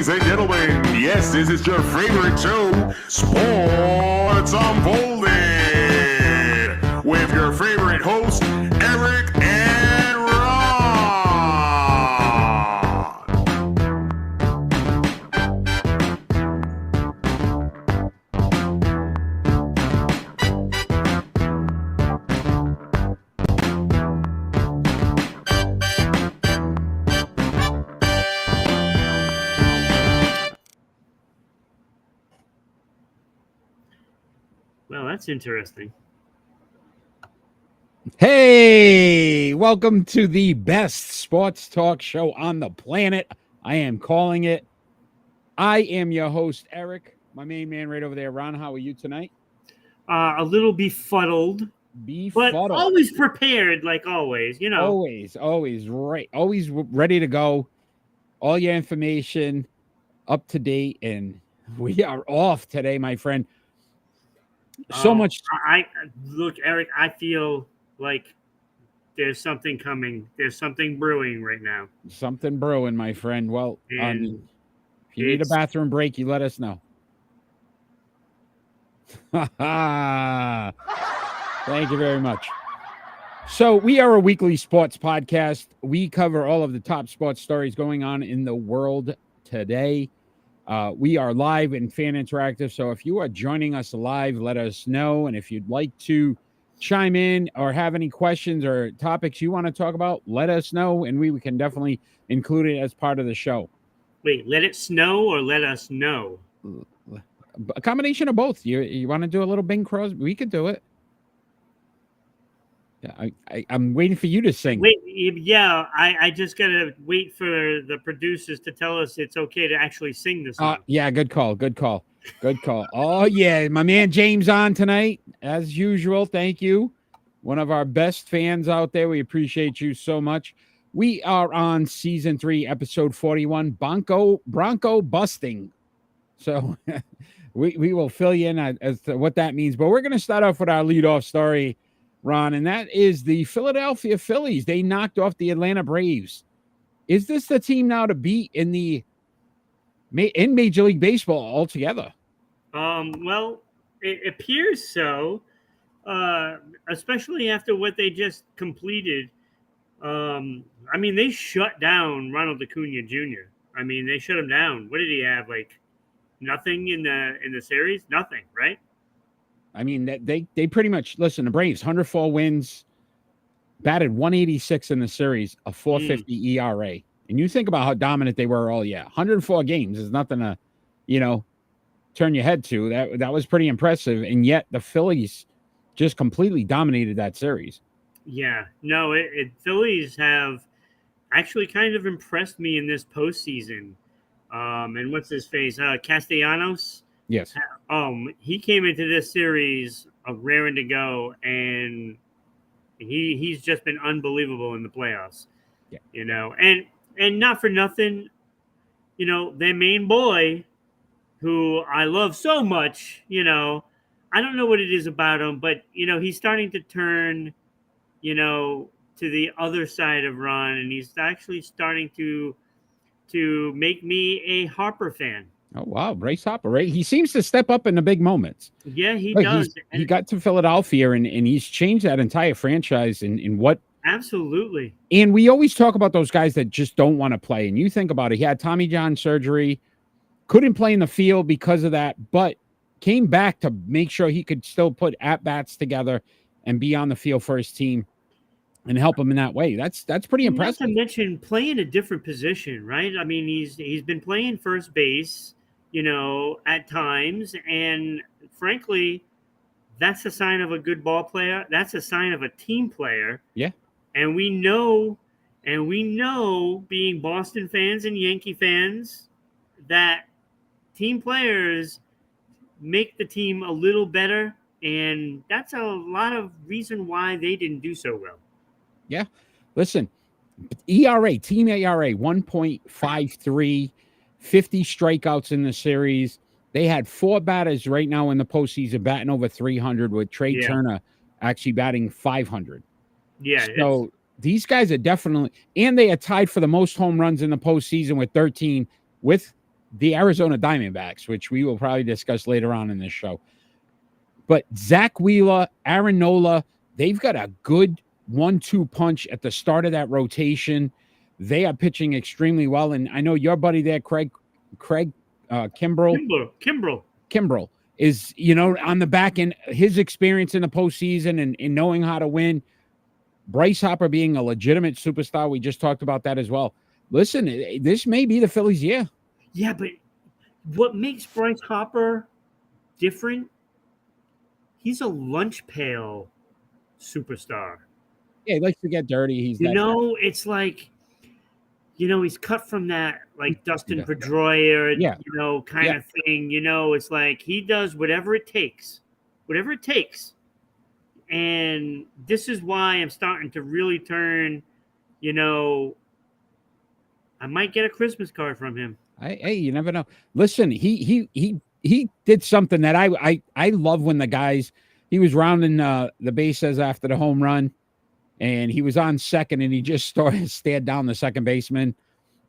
Ladies and gentlemen, yes, this is your favorite show, Sports Unfolded, with your favorite hosts, Eric and Ron. Well, that's interesting. Hey, welcome to the best sports talk show on the planet. I am calling it. I am your host, Eric. My main man right over there, Ron. How are you tonight? A little befuddled, but always prepared, like always, you know. Always right. Always ready to go. All your information up to date, and we are off today, my friend. So much. I look, Eric, I feel like there's something coming. There's something brewing right now. Something brewing, my friend. Well, And if you need a bathroom break, you let us know. Thank you very much. So we are a weekly sports podcast. We cover all of the top sports stories going on in the world today. We are live and fan interactive. So if you are joining us live, let us know. And if you'd like to chime in or have any questions or topics you want to talk about, let us know. And we can definitely include it as part of the show. Wait, let it snow or let us know? A combination of both. You want to do a little Bing Crosby? We could do it. Yeah, I'm waiting for you to sing. Wait, yeah, I just gotta wait for the producers to tell us it's okay to actually sing this song. Yeah, good call. Oh yeah, my man James on tonight as usual. Thank you, one of our best fans out there. We appreciate you so much. We are on season 3, episode 41, Bronco busting. So we will fill you in as to what that means. But we're going to start off with our leadoff story, Ron, and that is the Philadelphia Phillies. They knocked off the Atlanta Braves. Is this the team now to beat in Major League Baseball altogether? Well, it appears so, especially after what they just completed. I mean, they shut down Ronald Acuna Jr. I mean, they shut him down. What did he have? Like nothing in the series? Nothing, right? I mean, they pretty much, listen, the Braves, 104 wins, batted 186 in the series, a 4.50 ERA. And you think about how dominant they were all year. 104 games is nothing to, turn your head to. That was pretty impressive. And yet the Phillies just completely dominated that series. Yeah. No, Phillies have actually kind of impressed me in this postseason. And what's his face? Castellanos? Yes. He came into this series raring to go, and he's just been unbelievable in the playoffs. Yeah. And not for nothing, their main boy, who I love so much, I don't know what it is about him, but he's starting to turn, to the other side of Ron, and he's actually starting to make me a Harper fan. Oh, wow. Bryce Harper, right? He seems to step up in the big moments. Yeah, he does. He got to Philadelphia, and he's changed that entire franchise in what. Absolutely. And we always talk about those guys that just don't want to play. And you think about it. He had Tommy John surgery, couldn't play in the field because of that, but came back to make sure he could still put at-bats together and be on the field for his team and help him in that way. That's pretty impressive. Not to mention playing a different position, right? I mean, he's been playing first base, at times, and frankly, that's a sign of a good ball player. That's a sign of a team player. Yeah. And we know, being Boston fans and Yankee fans, that team players make the team a little better, and that's a lot of reason why they didn't do so well. Yeah. Listen, ERA, team ERA, 1.53, 50 strikeouts in the series. They had 4 batters right now in the postseason batting over 300, with Trey Turner actually batting 500. Yeah. So these guys are definitely, and they are tied for the most home runs in the postseason with 13, with the Arizona Diamondbacks, which we will probably discuss later on in this show. But Zach Wheeler, Aaron Nola, they've got a good 1-2 punch at the start of that rotation. They are pitching extremely well. And I know your buddy there, Craig Kimbrell is, on the back end, his experience in the postseason and knowing how to win. Bryce Harper being a legitimate superstar. We just talked about that as well. Listen, this may be the Phillies' year. Yeah, but what makes Bryce Harper different? He's a lunch pail superstar. Yeah, he likes to get dirty. He's it's like, he's cut from that like Dustin Pedroia, kind of thing. It's like he does whatever it takes. And this is why I'm starting to really turn, I might get a Christmas card from him. Hey, you never know. Listen, he did something that I love when the guys, he was rounding the bases after the home run, and he was on second, and he just stared down the second baseman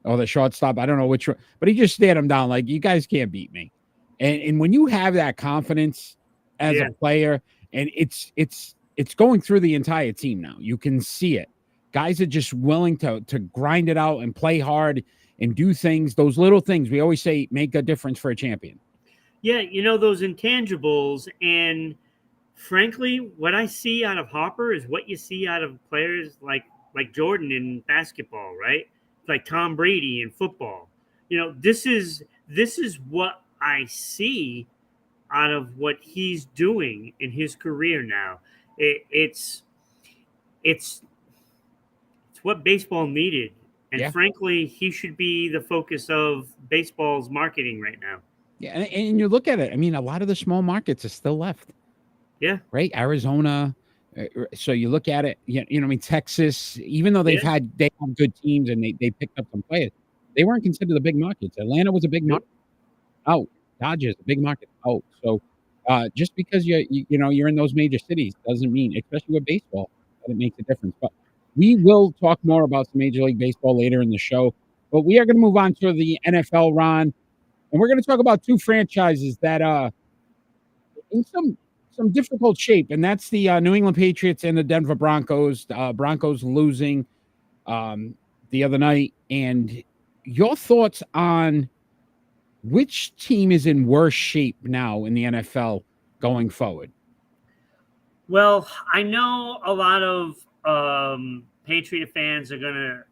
or the shortstop. I don't know which one, but he just stared him down like, you guys can't beat me. And when you have that confidence as a player, and it's going through the entire team now, you can see it. Guys are just willing to grind it out and play hard and do things. Those little things we always say make a difference for a champion. Yeah, those intangibles. And frankly, what I see out of Harper is what you see out of players like Jordan in basketball, right? Like Tom Brady in football. This is what I see out of what he's doing in his career now. It's what baseball needed. And frankly, he should be the focus of baseball's marketing right now. Yeah, and you look at it, I mean, a lot of the small markets are still left. Yeah. Right? Arizona. So you look at it, Texas, even though they have good teams and they picked up some players, they weren't considered the big markets. Atlanta was a big market. Oh, Dodgers, a big market. Oh, so just because you're in those major cities doesn't mean, especially with baseball, that it makes a difference. But we will talk more about some Major League Baseball later in the show. But we are going to move on to the NFL, Ron, and we're going to talk about two franchises that in some difficult shape, and that's the New England Patriots and the Denver Broncos. Broncos losing the other night. And your thoughts on which team is in worse shape now in the NFL going forward? Well, I know a lot of Patriot fans are going to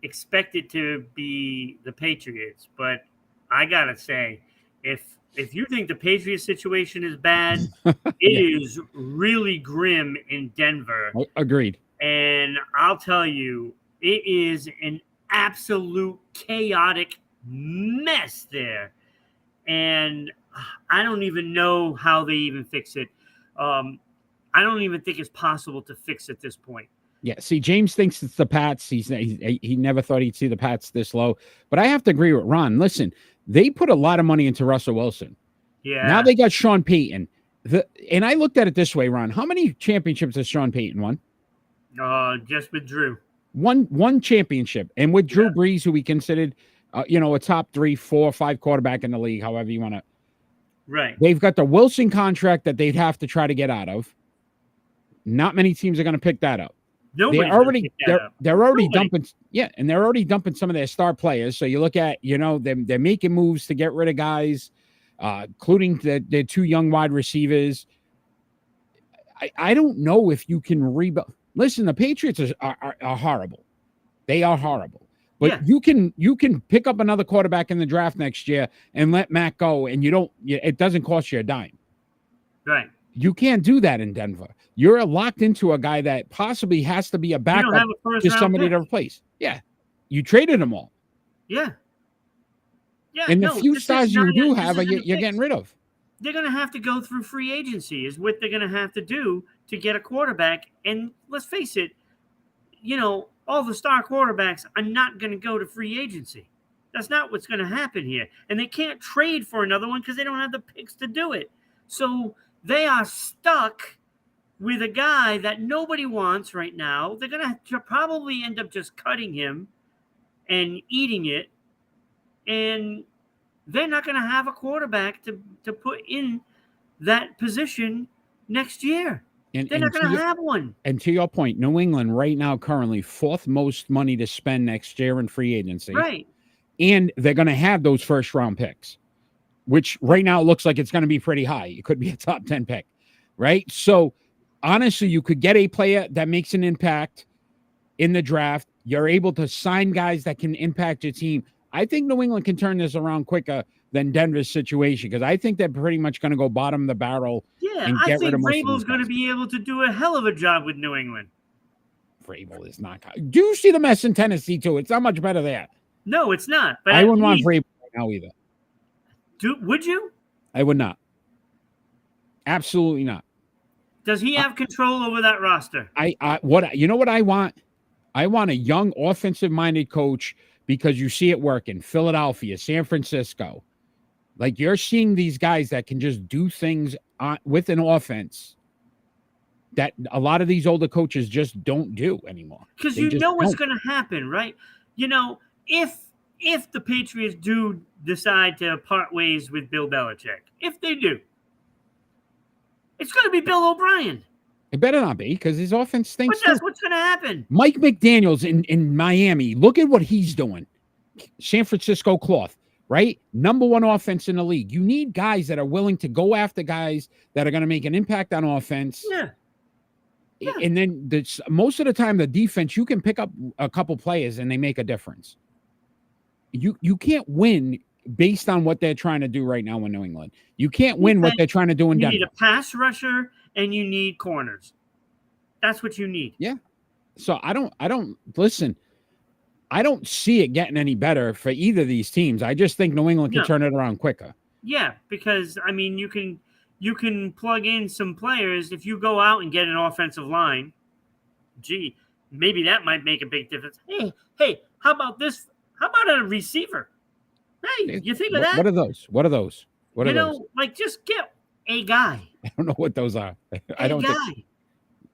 expect it to be the Patriots, but I got to say, if you think the Patriots situation is bad, it is really grim in Denver. Agreed. And I'll tell you, it is an absolute chaotic mess there. And I don't even know how they even fix it. I don't even think it's possible to fix at this point. Yeah, see, James thinks it's the Pats. He never thought he'd see the Pats this low. But I have to agree with Ron. Listen, they put a lot of money into Russell Wilson. Yeah. Now they got Sean Payton. And I looked at it this way, Ron. How many championships has Sean Payton won? Just with Drew. One championship. And with Drew Brees, who we considered, a top 3, 4, 5 quarterback in the league, however you want to. Right. They've got the Wilson contract that they'd have to try to get out of. Not many teams are going to pick that up. They're already dumping. Yeah, and they're already dumping some of their star players. So you look at, they're making moves to get rid of guys, including their 2 young wide receivers. I don't know if you can rebuild. Listen, the Patriots are horrible. They are horrible. But you can pick up another quarterback in the draft next year and let Matt go, and it doesn't cost you a dime. Right. You can't do that in Denver. You're locked into a guy that possibly has to be a backup to somebody to replace. Yeah. You traded them all. Yeah. Yeah. And the few stars you do have, you're getting rid of. They're going to have to go through free agency is what they're going to have to do to get a quarterback. And let's face it, all the star quarterbacks are not going to go to free agency. That's not what's going to happen here. And they can't trade for another one because they don't have the picks to do it. So they are stuck with a guy that nobody wants right now. They're going to probably end up just cutting him and eating it. And they're not going to have a quarterback to put in that position next year. They're not going to have one. And to your point, New England right now currently fourth most money to spend next year in free agency. Right. And they're going to have those first round picks, which right now looks like it's going to be pretty high. It could be a top 10 pick, right? So honestly, you could get a player that makes an impact in the draft. You're able to sign guys that can impact your team. I think New England can turn this around quicker than Denver's situation, because I think they're pretty much going to go bottom of the barrel. Yeah, and I get think rid of most Vrabel's of going to be able to do a hell of a job with New England. Vrabel is not. Do you see the mess in Tennessee too? It's not much better there. No, it's not. But I wouldn't want Vrabel right now either. Would you? I would not. Absolutely not. Does he have control over that roster? You know what I want? I want a young offensive-minded coach, because you see it working. Philadelphia, San Francisco. Like, you're seeing these guys that can just do things with an offense that a lot of these older coaches just don't do anymore. Because you know what's going to happen, right? You know, if the Patriots do decide to part ways with Bill Belichick, if they do, it's going to be Bill O'Brien. It better not be, because his offense stinks. But that's what's going to happen. Mike McDaniels in Miami, look at what he's doing. San Francisco cloth, right? Number one offense in the league. You need guys that are willing to go after guys that are going to make an impact on offense. Yeah. And then most of the time, the defense, you can pick up a couple players and they make a difference. You can't win based on what they're trying to do right now in New England. You can't win what they're trying to do in Denver. You need a pass rusher and you need corners. That's what you need. Yeah. So I don't listen. I don't see it getting any better for either of these teams. I just think New England can turn it around quicker. Yeah, because I mean, you can plug in some players if you go out and get an offensive line. Gee, maybe that might make a big difference. Hey, how about this? How about a receiver? Hey, you think of that? What are those? What are those? What are those? Like, just get a guy. I don't know what those are. I don't think.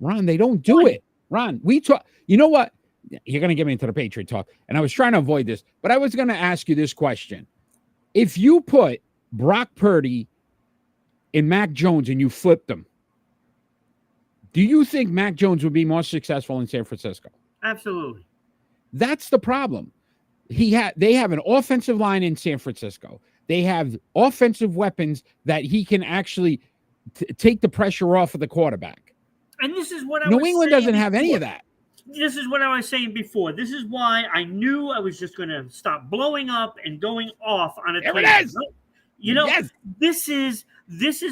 Ron, they don't do it. Ron, we talk. You know what? You're going to get me into the Patriot talk, and I was trying to avoid this, but I was going to ask you this question. If you put Brock Purdy and Mac Jones and you flipped them, do you think Mac Jones would be more successful in San Francisco? Absolutely. That's the problem. They have an offensive line in San Francisco. They have offensive weapons that he can actually take the pressure off of the quarterback. And this is what New England doesn't have any of that. This is what I was saying before. This is why I knew I was just going to stop blowing up and going off on a There it is. You know, this is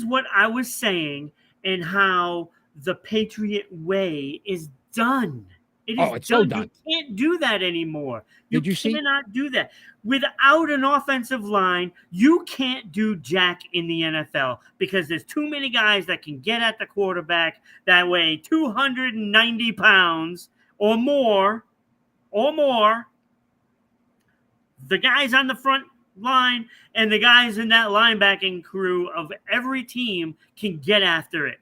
what I was saying, and how the Patriot way is done. It's so done. You can't do that anymore. Did you see? You cannot do that. Without an offensive line, you can't do jack in the NFL, because there's too many guys that can get at the quarterback that weigh 290 pounds or more. The guys on the front line and the guys in that linebacking crew of every team can get after it.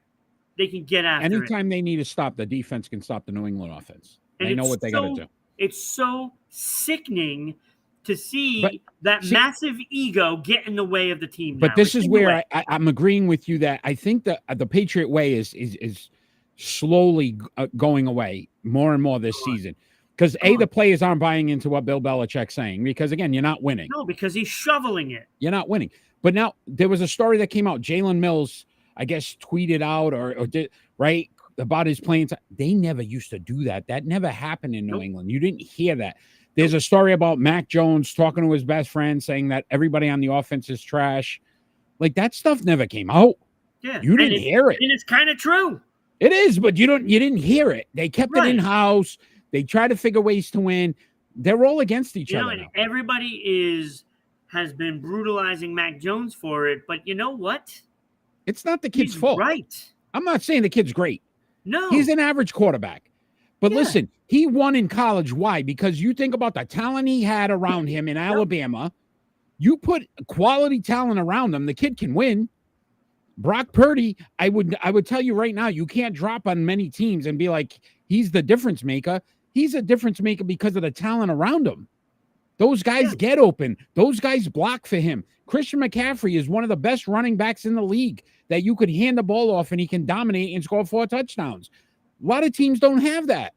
They can get after it. Anytime they need to stop, the defense can stop the New England offense. They know what they got to do. It's so sickening to see massive ego get in the way of the team. But this is where I'm agreeing with you that I think that the Patriot way is slowly going away more and more this season. Because the players aren't buying into what Bill Belichick's saying. Because again, you're not winning. No, because he's shoveling it. You're not winning. But now there was a story that came out. Jalen Mills, I guess, tweeted out or did right about his playing time. They never used to do that. That never happened in New England. You didn't hear that. There's a story about Mac Jones talking to his best friend, saying that everybody on the offense is trash. Like, that stuff never came out. Yeah, you didn't hear it, and it's kind of true. It is, but you didn't hear it. They kept it in house. They try to figure ways to win. They're all against each other. And everybody has been brutalizing Mac Jones for it. But you know what? It's not the kid's fault. Right. I'm not saying the kid's great. No. He's an average quarterback. But listen, he won in college. Why? Because you think about the talent he had around him in Alabama. You put quality talent around him, the kid can win. Brock Purdy, I would tell you right now, you can't drop on many teams and be like, he's the difference maker. He's a difference maker because of the talent around him. Those guys get open. Those guys block for him. Christian McCaffrey is one of the best running backs in the league that you could hand the ball off and he can dominate and score 4 touchdowns. A lot of teams don't have that.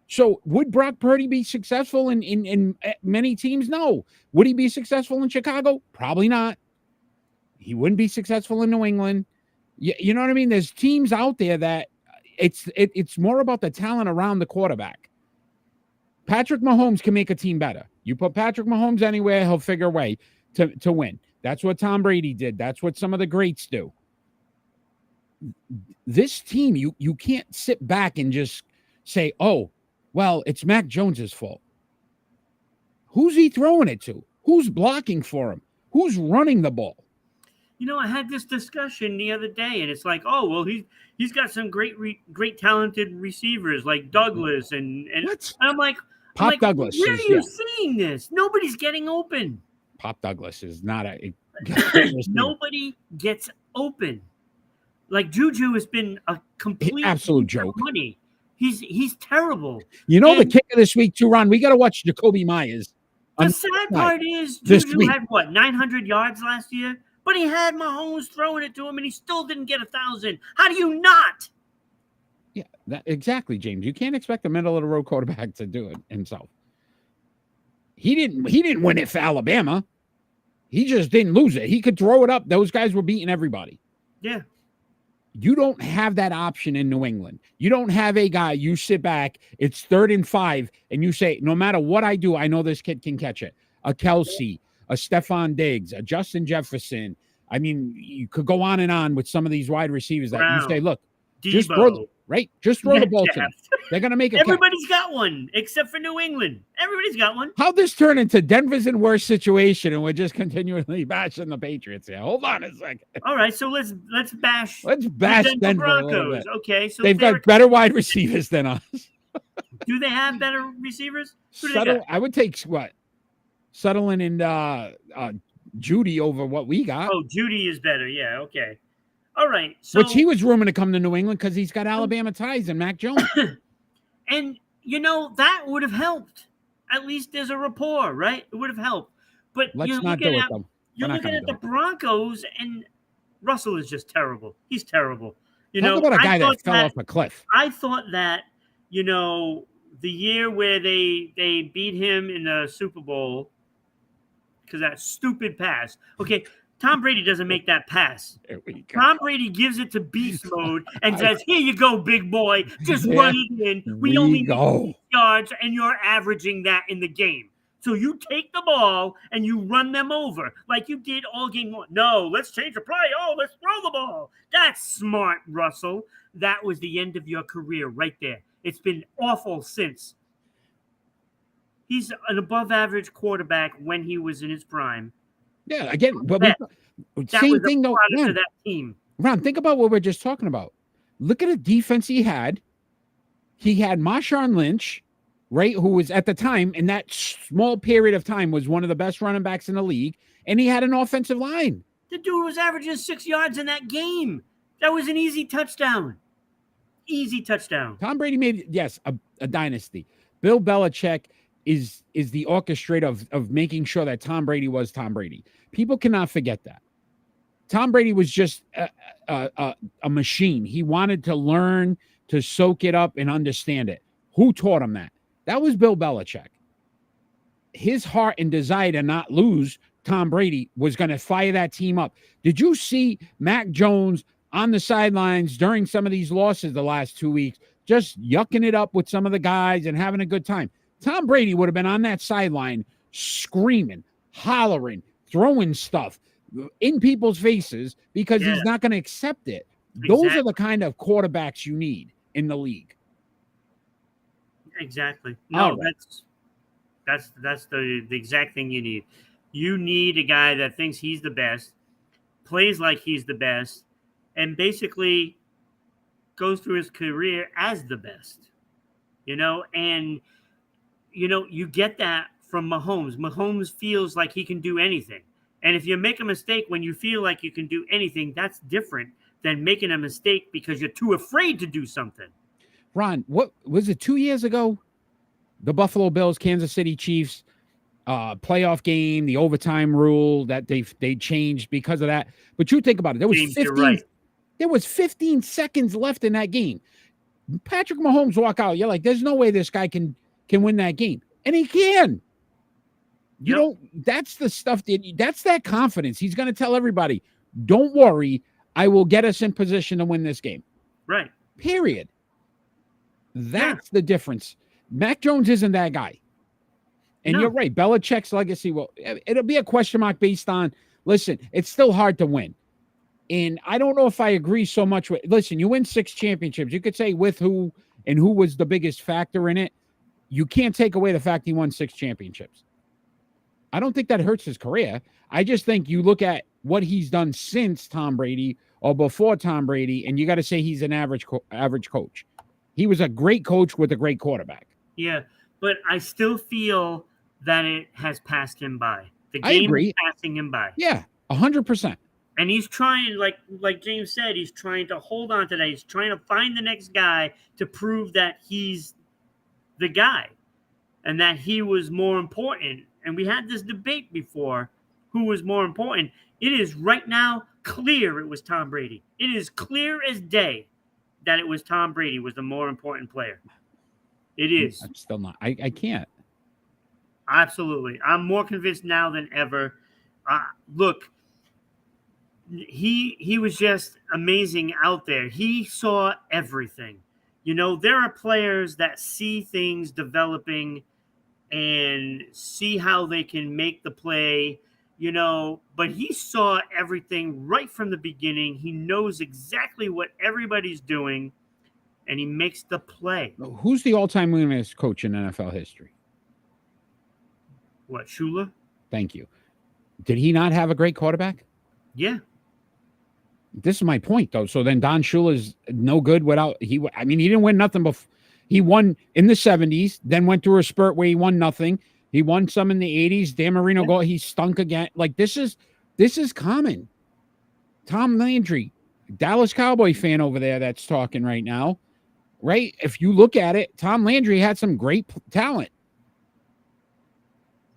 So would Brock Purdy be successful in many teams? No. Would he be successful in Chicago? Probably not. He wouldn't be successful in New England. You know what I mean? There's teams out there that it's more about the talent around the quarterback. Patrick Mahomes can make a team better. You put Patrick Mahomes anywhere, he'll figure a way to win. That's what Tom Brady did. That's what some of the greats do. This team, you can't sit back and just say, oh, well, it's Mac Jones's fault. Who's he throwing it to? Who's blocking for him? Who's running the ball? You know, I had this discussion the other day, and it's like, oh, well, he's got some great talented receivers like Douglas, and I'm like, Douglas. Where are you seeing this? Nobody's getting open. Pop Douglas is not a nobody gets open. Like Juju has been a complete absolute joke. Money. He's terrible. You know, the kicker this week too, Ron. We got to watch Jacoby Myers. The sad part is Juju had 900 yards last year, but he had Mahomes throwing it to him, and he still didn't get 1,000. How do you not? Yeah, exactly, James. You can't expect a middle of the road quarterback to do it himself. He didn't win it for Alabama. He just didn't lose it. He could throw it up. Those guys were beating everybody. Yeah. You don't have that option in New England. You don't have a guy, you sit back, it's 3rd and 5, and you say, no matter what I do, I know this kid can catch it. A Kelsey, a Stephon Diggs, a Justin Jefferson. I mean, you could go on and on with some of these wide receivers that you say, look, Debo. just throw the ball to them. They're going to make it. Everybody's got one, except for New England. Everybody's got one. How'd this turn into Denver's in worse situation, and we're just continually bashing the Patriots here? Hold on a second. All right, so let's bash Denver Broncos. Okay, so they've got better wide receivers than us. Do they have better receivers? I would take Sutherland and Judy over what we got. Oh, Judy is better. Yeah, okay. All right. So, which he was rumored to come to New England because he's got Alabama ties and Mac Jones. And, that would have helped. At least there's a rapport, right? It would have helped. But let's not do it, though. You're looking at the Broncos, and Russell is just terrible. He's terrible. Talk about a guy that fell off a cliff. I thought that, the year where they beat him in the Super Bowl, because that stupid pass. Okay, Tom Brady doesn't make that pass. Tom Brady gives it to beast mode and says, here you go, big boy. Just run it in. We only need 8 yards, and you're averaging that in the game. So you take the ball and you run them over like you did all game one. No, let's change the play. Oh, let's throw the ball. That's smart, Russell. That was the end of your career right there. It's been awful since. He's an above-average quarterback when he was in his prime. Yeah, again, but same thing though. Ron, that team. Ron, think about what we're just talking about. Look at the defense he had. He had Marshawn Lynch, right, who was at the time in that small period of time was one of the best running backs in the league, and he had an offensive line. The dude was averaging 6 yards in that game. That was an easy touchdown. Easy touchdown. Tom Brady made a dynasty. Bill Belichick is the orchestrator of making sure that Tom Brady was Tom Brady. People cannot forget that. Tom Brady was just a machine. He wanted to learn to soak it up and understand it. Who taught him that? That was Bill Belichick. His heart and desire to not lose Tom Brady was going to fire that team up. Did you see Mac Jones on the sidelines during some of these losses the last 2 weeks, just yucking it up with some of the guys and having a good time? Tom Brady would have been on that sideline screaming, hollering, throwing stuff in people's faces because he's not going to accept it. Exactly. Those are the kind of quarterbacks you need in the league. Exactly. No, right. that's the exact thing you need. You need a guy that thinks he's the best, plays like he's the best, and basically goes through his career as the best. And you get that from Mahomes. Mahomes feels like he can do anything. And if you make a mistake when you feel like you can do anything, that's different than making a mistake because you're too afraid to do something. Ron, what was it 2 years ago? The Buffalo Bills, Kansas City Chiefs. playoff game, the overtime rule that they changed because of that. But you think about it, there was James, 15 you're right. there was 15 seconds left in that game. Patrick Mahomes walk out. You're like, there's no way this guy can win that game. And he can. You Yep. don't, that's the stuff that's that confidence. He's going to tell everybody, don't worry, I will get us in position to win this game. Right. Period. That's the difference. Mac Jones isn't that guy. And you're right. Belichick's legacy, well, it'll be a question mark based on, listen, it's still hard to win. And I don't know if I agree so much with, listen, you win 6 championships. You could say with who and who was the biggest factor in it. You can't take away the fact he won 6 championships. I don't think that hurts his career. I just think you look at what he's done since Tom Brady or before Tom Brady, and you got to say he's an average coach. He was a great coach with a great quarterback. Yeah, but I still feel that it has passed him by. The game is passing him by. Yeah, 100%. And he's trying, like James said, he's trying to hold on to that. He's trying to find the next guy to prove that he's the guy and that he was more important. And we had this debate before, who was more important. It is right now clear it was Tom Brady. It is clear as day that it was Tom Brady was the more important player. It is. I'm still not. I can't. Absolutely. I'm more convinced now than ever. Look, he was just amazing out there. He saw everything. You know, there are players that see things developing and see how they can make the play, you know, but he saw everything right from the beginning. He knows exactly what everybody's doing, and he makes the play. Who's the all-time winningest coach in NFL history? What, Shula? Thank you. Did he not have a great quarterback? Yeah. This is my point, though. So then Don Shula's no good without he didn't win nothing before. He won in the 70s, then went through a spurt where he won nothing. He won some in the 80s. Dan Marino he stunk again. Like this is common. Tom Landry, Dallas Cowboy fan over there that's talking right now, right? If you look at it, Tom Landry had some great talent.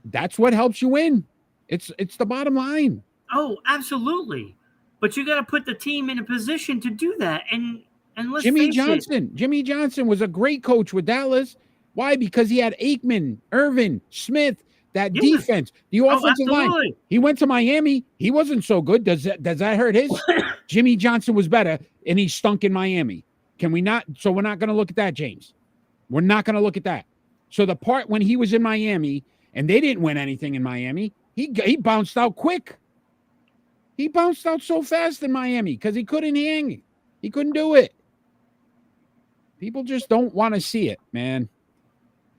That's what helps you win. It's the bottom line. Oh, absolutely. But you got to put the team in a position to do that. And let's Jimmy face Johnson. it. Jimmy Johnson was a great coach with Dallas. Why? Because he had Aikman, Irvin, Smith, that defense, the offensive line. He went to Miami. He wasn't so good. Does that hurt his? Jimmy Johnson was better, and he stunk in Miami. Can we not? So we're not going to look at that, James. We're not going to look at that. So the part when he was in Miami and they didn't win anything in Miami, he bounced out quick. He bounced out so fast in Miami because he couldn't hang. He couldn't do it. People just don't want to see it, man.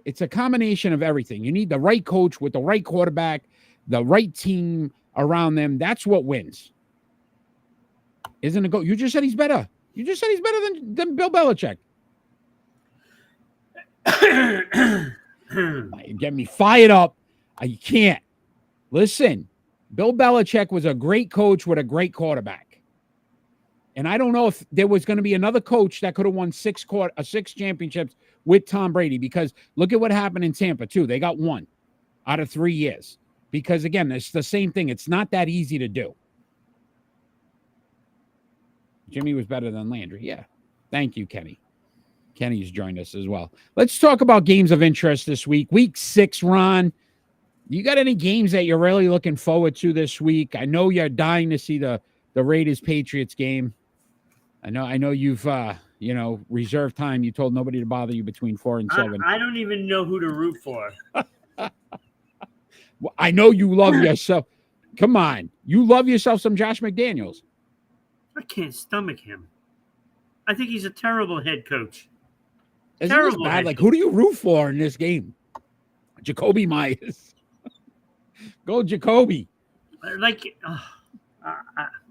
It's a combination of everything. You need the right coach with the right quarterback, the right team around them. That's what wins. Isn't it? You just said he's better. You just said he's better than Bill Belichick. You get me fired up. I can't. Listen, Bill Belichick was a great coach with a great quarterback. And I don't know if there was going to be another coach that could have won 6 championships with Tom Brady, because look at what happened in Tampa, too. They got 1 out of 3 years. Because, again, it's the same thing. It's not that easy to do. Jimmy was better than Landry. Yeah. Thank you, Kenny. Kenny's joined us as well. Let's talk about games of interest this week. Week 6, Ron. You got any games that you're really looking forward to this week? I know you're dying to see the Raiders-Patriots game. I know you've reserved time. You told nobody to bother you between 4 and 7. I don't even know who to root for. Well, I know you love yourself. Come on. You love yourself some Josh McDaniels. I can't stomach him. I think he's a terrible head coach. Isn't this bad? Like, who do you root for in this game? Jacoby Myers. Go Jacoby. Like,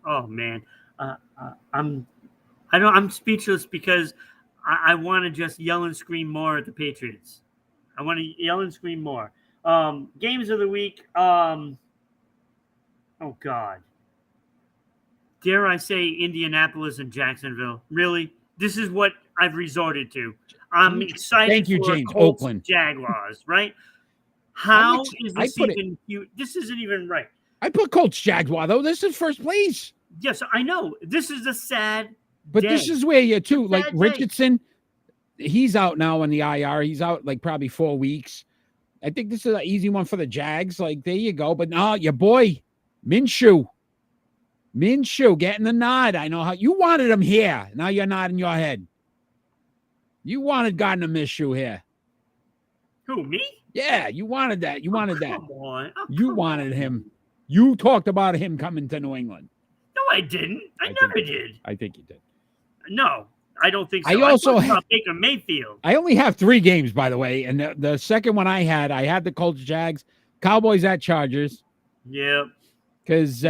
oh man. I'm speechless because I want to just yell and scream more at the Patriots. I want to yell and scream more. Games of the week. Oh God. Dare I say Indianapolis and Jacksonville? Really? This is what I've resorted to. I'm excited. Thank you, for James. Colts Oakland. Jaguars, right? How is I this put it. even cute? This isn't even right. I put Colts Jaguar though. This is first place. Yes, I know. This is a sad But day. this is where you too, like Sad day. Richardson, he's out now in the IR. He's out like probably 4 weeks. I think this is an easy one for the Jags. Like, there you go. But no, your boy, Minshew getting the nod. I know how you wanted him here. Now you're nodding your head. You wanted Gardner Minshew here. Who, me? Yeah, you wanted that. You wanted that. Come on. Oh, You come wanted on. him. You talked about him coming to New England. No, I didn't. I never did. I think you did. No, I don't think so. I also talked about Baker Mayfield. I only have 3 games, by the way. And the second one I had the Colts Jags, Cowboys at Chargers. Yep. Because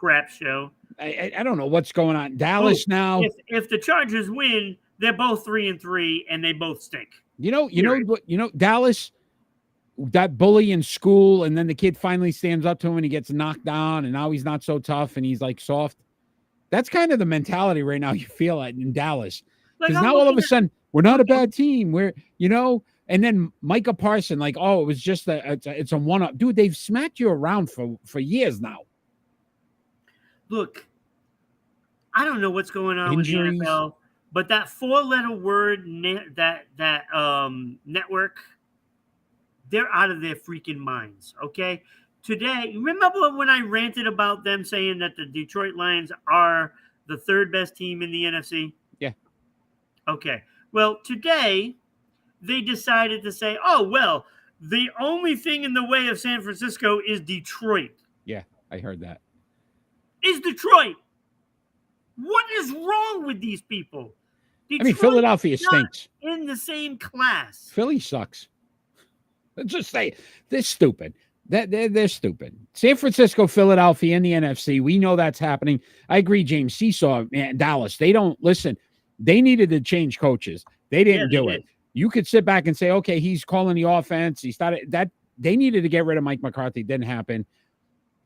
Crap show. I don't know what's going on. Dallas now. If the Chargers win, they're both 3-3 and they both stink. Dallas, that bully in school, and then the kid finally stands up to him and he gets knocked down, and now he's not so tough and he's like soft. That's kind of the mentality right now you feel it in Dallas. Because now all of a sudden we're not a bad team. We're, and then Micah Parsons, like, oh, it was just it's a one-up. Dude, they've smacked you around for years now. Look, I don't know what's going on Injuries. with the NFL, but that 4-letter word, network, they're out of their freaking minds, okay? Today, remember when I ranted about them saying that the Detroit Lions are the 3rd best team in the NFC? Yeah. Okay. Well, today, they decided to say, oh, well, the only thing in the way of San Francisco is Detroit. Yeah, I heard that. Is Detroit. What is wrong with these people? Detroit Philadelphia stinks. In the same class. Philly sucks. Let's just say they're stupid. They're stupid. San Francisco, Philadelphia in the NFC. We know that's happening. I agree, James. Seesaw, man, Dallas. They don't listen. They needed to change coaches. They didn't do it. You could sit back and say, okay, he's calling the offense. He started that. They needed to get rid of Mike McCarthy. Didn't happen.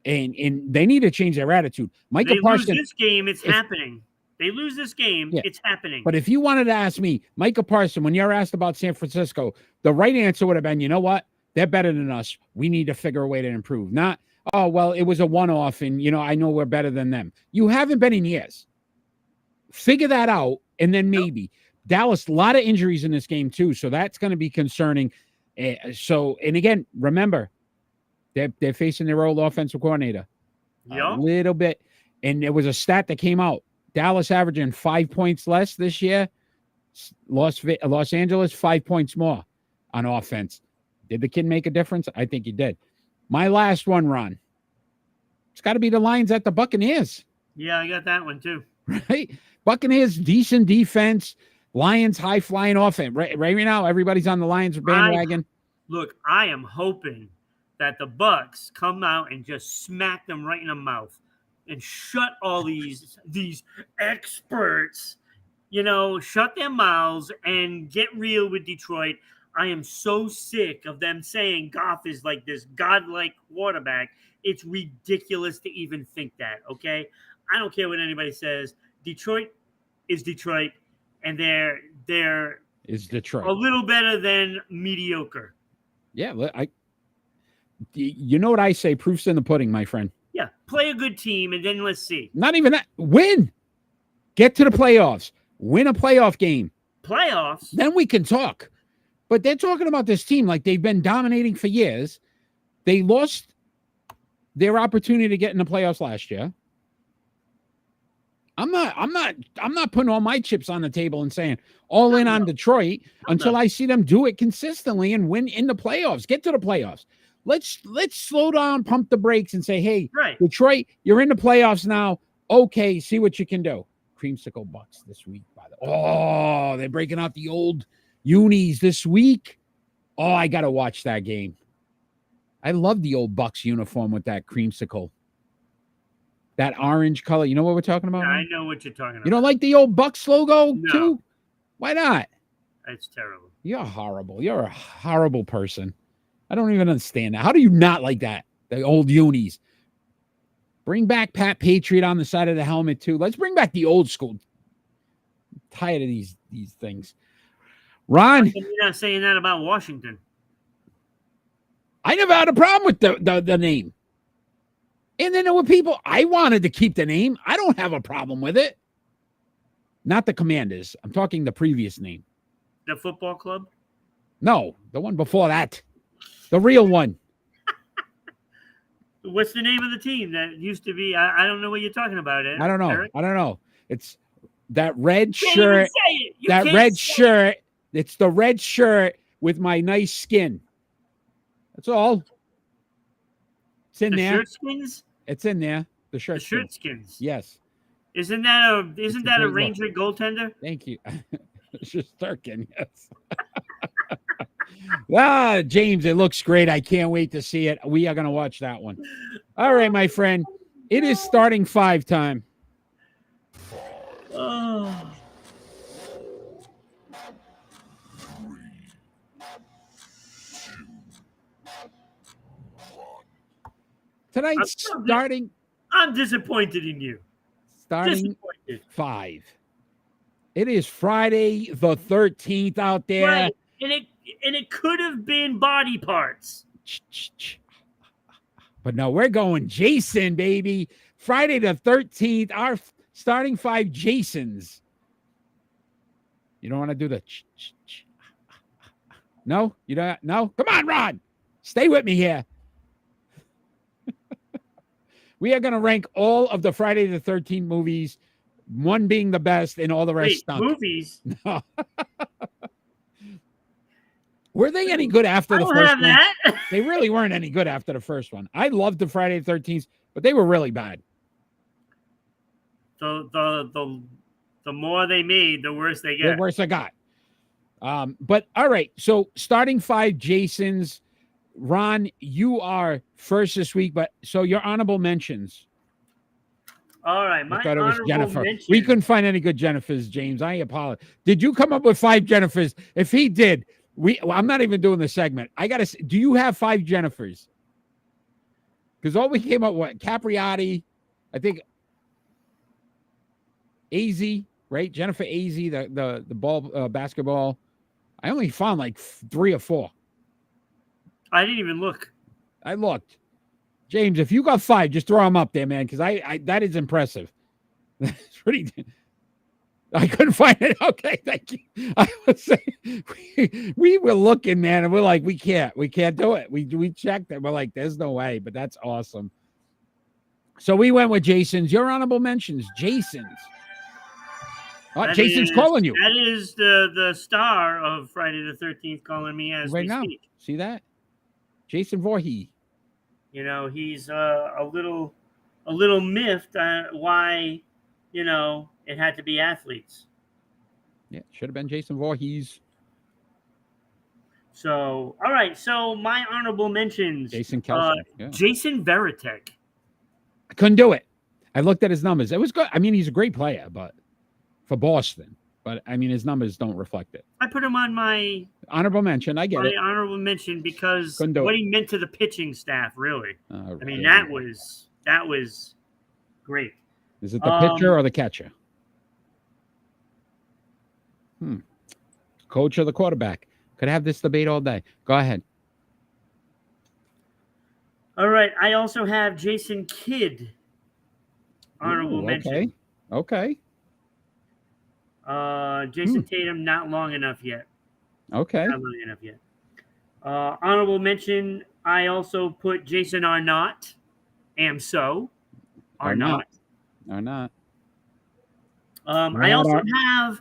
And they need to change their attitude. Micah Parsons. Lose this game, it's happening. They lose this game, it's happening. But if you wanted to ask me, Micah Parsons, when you're asked about San Francisco, the right answer would have been, you know what? They're better than us. We need to figure a way to improve. Not, oh, well, it was a one-off and, I know we're better than them. You haven't been in years. Figure that out, and then maybe. Dallas, a lot of injuries in this game, too, so that's going to be concerning. And again, remember, they're facing their old offensive coordinator. A little bit. And there was a stat that came out. Dallas averaging 5 points less this year. Los Angeles, 5 points more on offense. Did the kid make a difference? I think he did. My last one, Ron. It's got to be the Lions at the Buccaneers. Yeah, I got that one too. Right? Buccaneers, decent defense. Lions, high-flying offense. Right now, everybody's on the Lions bandwagon. Look, I am hoping that the Bucs come out and just smack them right in the mouth and shut all these experts, shut their mouths and get real with Detroit. I am so sick of them saying Goff is like this godlike quarterback. It's ridiculous to even think that, okay? I don't care what anybody says. Detroit is Detroit, and they're is Detroit a little better than mediocre. Yeah, you know what I say? Proof's in the pudding, my friend. Yeah, play a good team, and then let's see. Not even that. Win. Get to the playoffs. Win a playoff game. Playoffs? Then we can talk. But they're talking about this team like they've been dominating for years. They lost their opportunity to get in the playoffs last year. I'm not putting all my chips on the table and saying all in on Detroit until I see them do it consistently and win in the playoffs. Get to the playoffs. Let's slow down, pump the brakes, and say, hey, Detroit, you're in the playoffs now. Okay, see what you can do. Creamsicle Bucks this week, by the way. Oh, they're breaking out the old unis this week. Oh, I gotta watch that game. I love the old Bucks uniform with that creamsicle. That orange color. You know what we're talking about? Yeah, I know what you're talking about. You don't like the old Bucks logo too? No. Why not? That's terrible. You're horrible. You're a horrible person. I don't even understand that. How do you not like that? The old unis. Bring back Pat Patriot on the side of the helmet too. Let's bring back the old school. I'm tired of these things. Ron. You're not saying that about Washington. I never had a problem with the name. And then there were people, I wanted to keep the name. I don't have a problem with it. Not the Commanders. I'm talking the previous name. The football club? No, the one before that. The real one. What's the name of the team that used to be? I don't know what you're talking about, Ed. I don't know. Eric? I don't know. It's that red You can't even shirt. say it. You That can't red say shirt. It's the red shirt with my nice skin. That's all. It's in The there. shirt skins? It's in there. The shirt. The shirt skins. Yes. Isn't that a a great Ranger goaltender? Thank you. Shesterkin, yes. James, it looks great. I can't wait to see it. We are going to watch that one. All right, my friend. It is starting 5 time. Oh. Tonight's starting. I'm disappointed in you. Starting 5. It is Friday the 13th out there. Right. And it could have been body parts. But no, we're going Jason, baby. Friday the 13th, our starting 5 Jasons. You don't want to do the No, you don't. No, come on, Ron. Stay with me here. We are going to rank all of the Friday the 13th movies, one being the best and all the rest stunk. Movies? No. Were they any good after the first one? That. They really weren't any good after the first one. I loved the Friday the 13th, but they were really bad. The more they made, the worse they get. The worse I got. But all right. So starting 5 Jasons. Ron, you are first this week, but so your honorable mentions. All right, I thought it was Jennifer. We couldn't find any good Jennifers, James. I apologize. Did you come up with 5 Jennifers? If he did, I'm not even doing the segment. I gotta. Do you have 5 Jennifers? Because all we came up with Capriati, I think AZ, right? Jennifer AZ, the ball basketball. I only found like 3 or 4. I didn't even look. I looked. James, if you got 5, just throw them up there, man, because I that is impressive. That's pretty. I couldn't find it. Okay, thank you. I was saying we were looking, man, and we're like, we can't do it. We checked it. We're like, there's no way, but that's awesome. So we went with Jason's. Your honorable mentions, Jason's. Oh, Jason's calling you. That is the star of Friday the 13th calling me as right we now. speak. See that? Jason Voorhees. You know, he's a little miffed why, it had to be athletes. Yeah, should have been Jason Voorhees. So, all right. So my honorable mentions. Jason Kelce. Jason Veritek. I couldn't do it. I looked at his numbers. It was good. I mean, he's a great player, but for Boston. But I mean, his numbers don't reflect it. I put him on my honorable mention. I get it. My honorable mention because what he meant to the pitching staff, really. I mean, that was great. Is it the pitcher or the catcher? Coach or the quarterback? Could have this debate all day. Go ahead. All right. I also have Jason Kidd. Honorable mention. Okay. Jason Tatum, not long enough yet. Okay. Not long enough yet. Honorable mention, I also put Jason Arnott. Arnott. I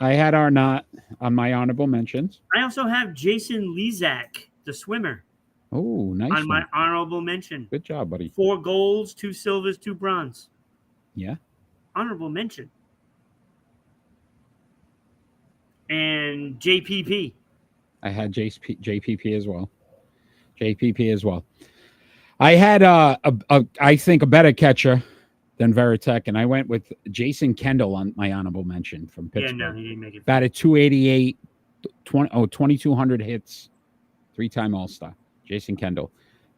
had Arnott on my honorable mentions. I also have Jason Lezak, the swimmer. Oh, nice. On my honorable mention. Good job, buddy. 4 golds, 2 silvers, 2 bronze. Yeah. Honorable mention. And JPP. I had JPP as well. I had I think a better catcher than Veritek, and I went with Jason Kendall on my honorable mention from Pittsburgh. Yeah, no, he didn't make it. Batted 288, 2,200 hits, 3-time All-Star. Jason Kendall.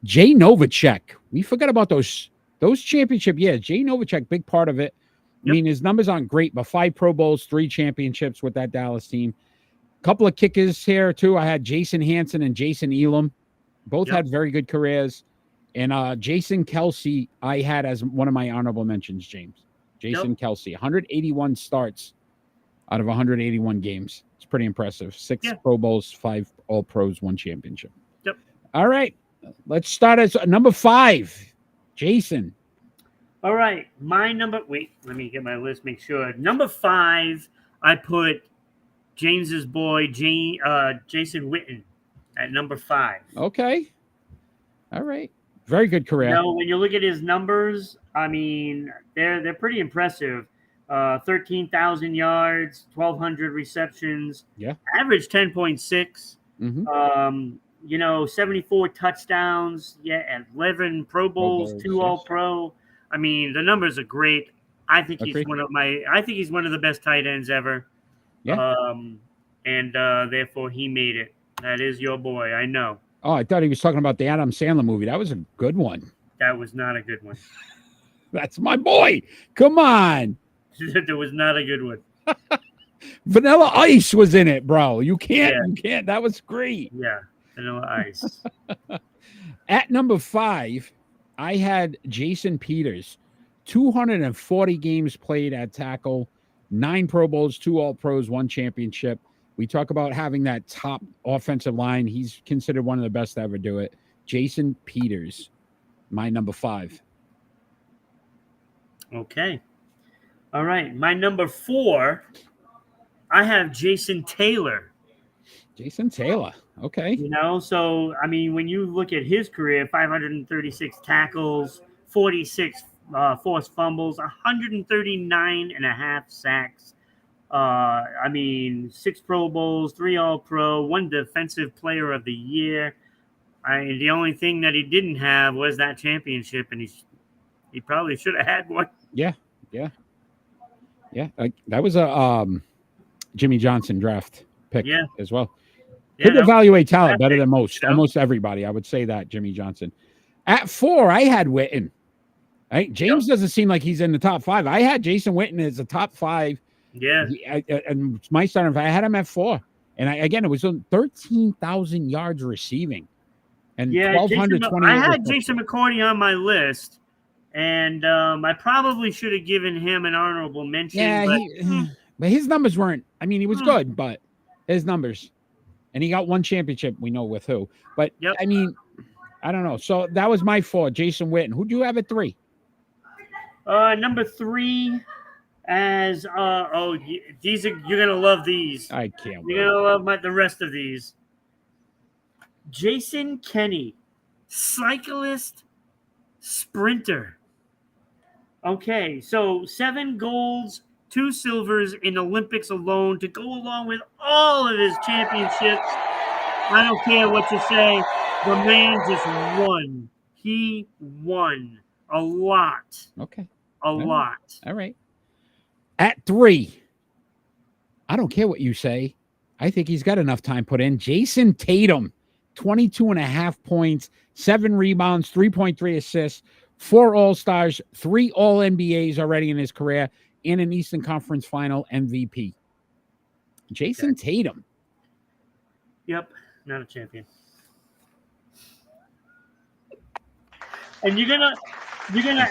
Jay Novacek. We forgot about those championship years. Jay Novacek, big part of it. I mean, his numbers aren't great, but 5 Pro Bowls, 3 championships with that Dallas team. Couple of kickers here, too. I had Jason Hansen and Jason Elam. Both Yep. had very good careers. And Jason Kelsey, I had as one of my honorable mentions, James. Jason Kelsey, 181 starts out of 181 games. It's pretty impressive. 6 Pro Bowls, 5 All-Pros, 1 championship. Yep. All right. Let's start as number 5. Jason. All right. My number. Wait, let me get my list, make sure. Number 5, I put James's boy, Jason Witten, at number 5. Okay. All right. Very good career. When you look at his numbers, I mean, they're pretty impressive. 13,000 yards, 1,200 receptions. Yeah. Average 10.6. Mm-hmm. 74 touchdowns. Yeah, 11 Pro Bowls, 2 All-Pro. I mean, the numbers are great. I think he's one of the best tight ends ever. Yeah. And therefore he made it. That is your boy. I know. Oh, I thought he was talking about the Adam Sandler movie. That was a good one. That was not a good one. That's my boy. Come on. That was not a good one. Vanilla Ice was in it, bro. You can't. That was great. Yeah, Vanilla Ice. At number 5, I had Jason Peters. 240 games played at tackle, 9 Pro Bowls, 2 All-Pros, 1 championship. We talk about having that top offensive line. He's considered one of the best to ever do it. Jason Peters, my number 5. Okay. All right. My number 4, I have Jason Taylor. Jason Taylor. Okay. So, I mean, when you look at his career, 536 tackles, 46 forced fumbles, 139 and a half sacks. 6 Pro Bowls, 3 All-Pro, 1 Defensive Player of the Year. The only thing that he didn't have was that championship, and he probably should have had one. Yeah. That was a Jimmy Johnson draft pick as well. Could evaluate talent better than almost everybody. I would say that, Jimmy Johnson. At 4, I had Witten. Right? James doesn't seem like he's in the top 5. I had Jason Witten as a top 5. Yeah. And my starting, I had him at 4. And it was on 13,000 yards receiving. And 1,220. I had Jason McCourty on my list. And I probably should have given him an honorable mention. Yeah, but his numbers weren't. I mean, he was good, but his numbers. And he got 1 championship. We know with who. But, I mean, I don't know. So that was my 4, Jason Witten. Who do you have at 3? Number 3... you're gonna love these. I can't wait. You're gonna love the rest of these. Jason Kenny, cyclist, sprinter. Okay, so 7 golds, 2 silvers in Olympics alone to go along with all of his championships. I don't care what you say. The man just won. He won a lot. Okay. A lot. All right. At 3, I don't care what you say. I think he's got enough time put in. Jason Tatum, 22.5 points, 7 rebounds, 3.3 assists, 4 All-Stars, 3 All-NBAs already in his career, and an Eastern Conference Final MVP. Jason Tatum. Yep, not a champion. And you're gonna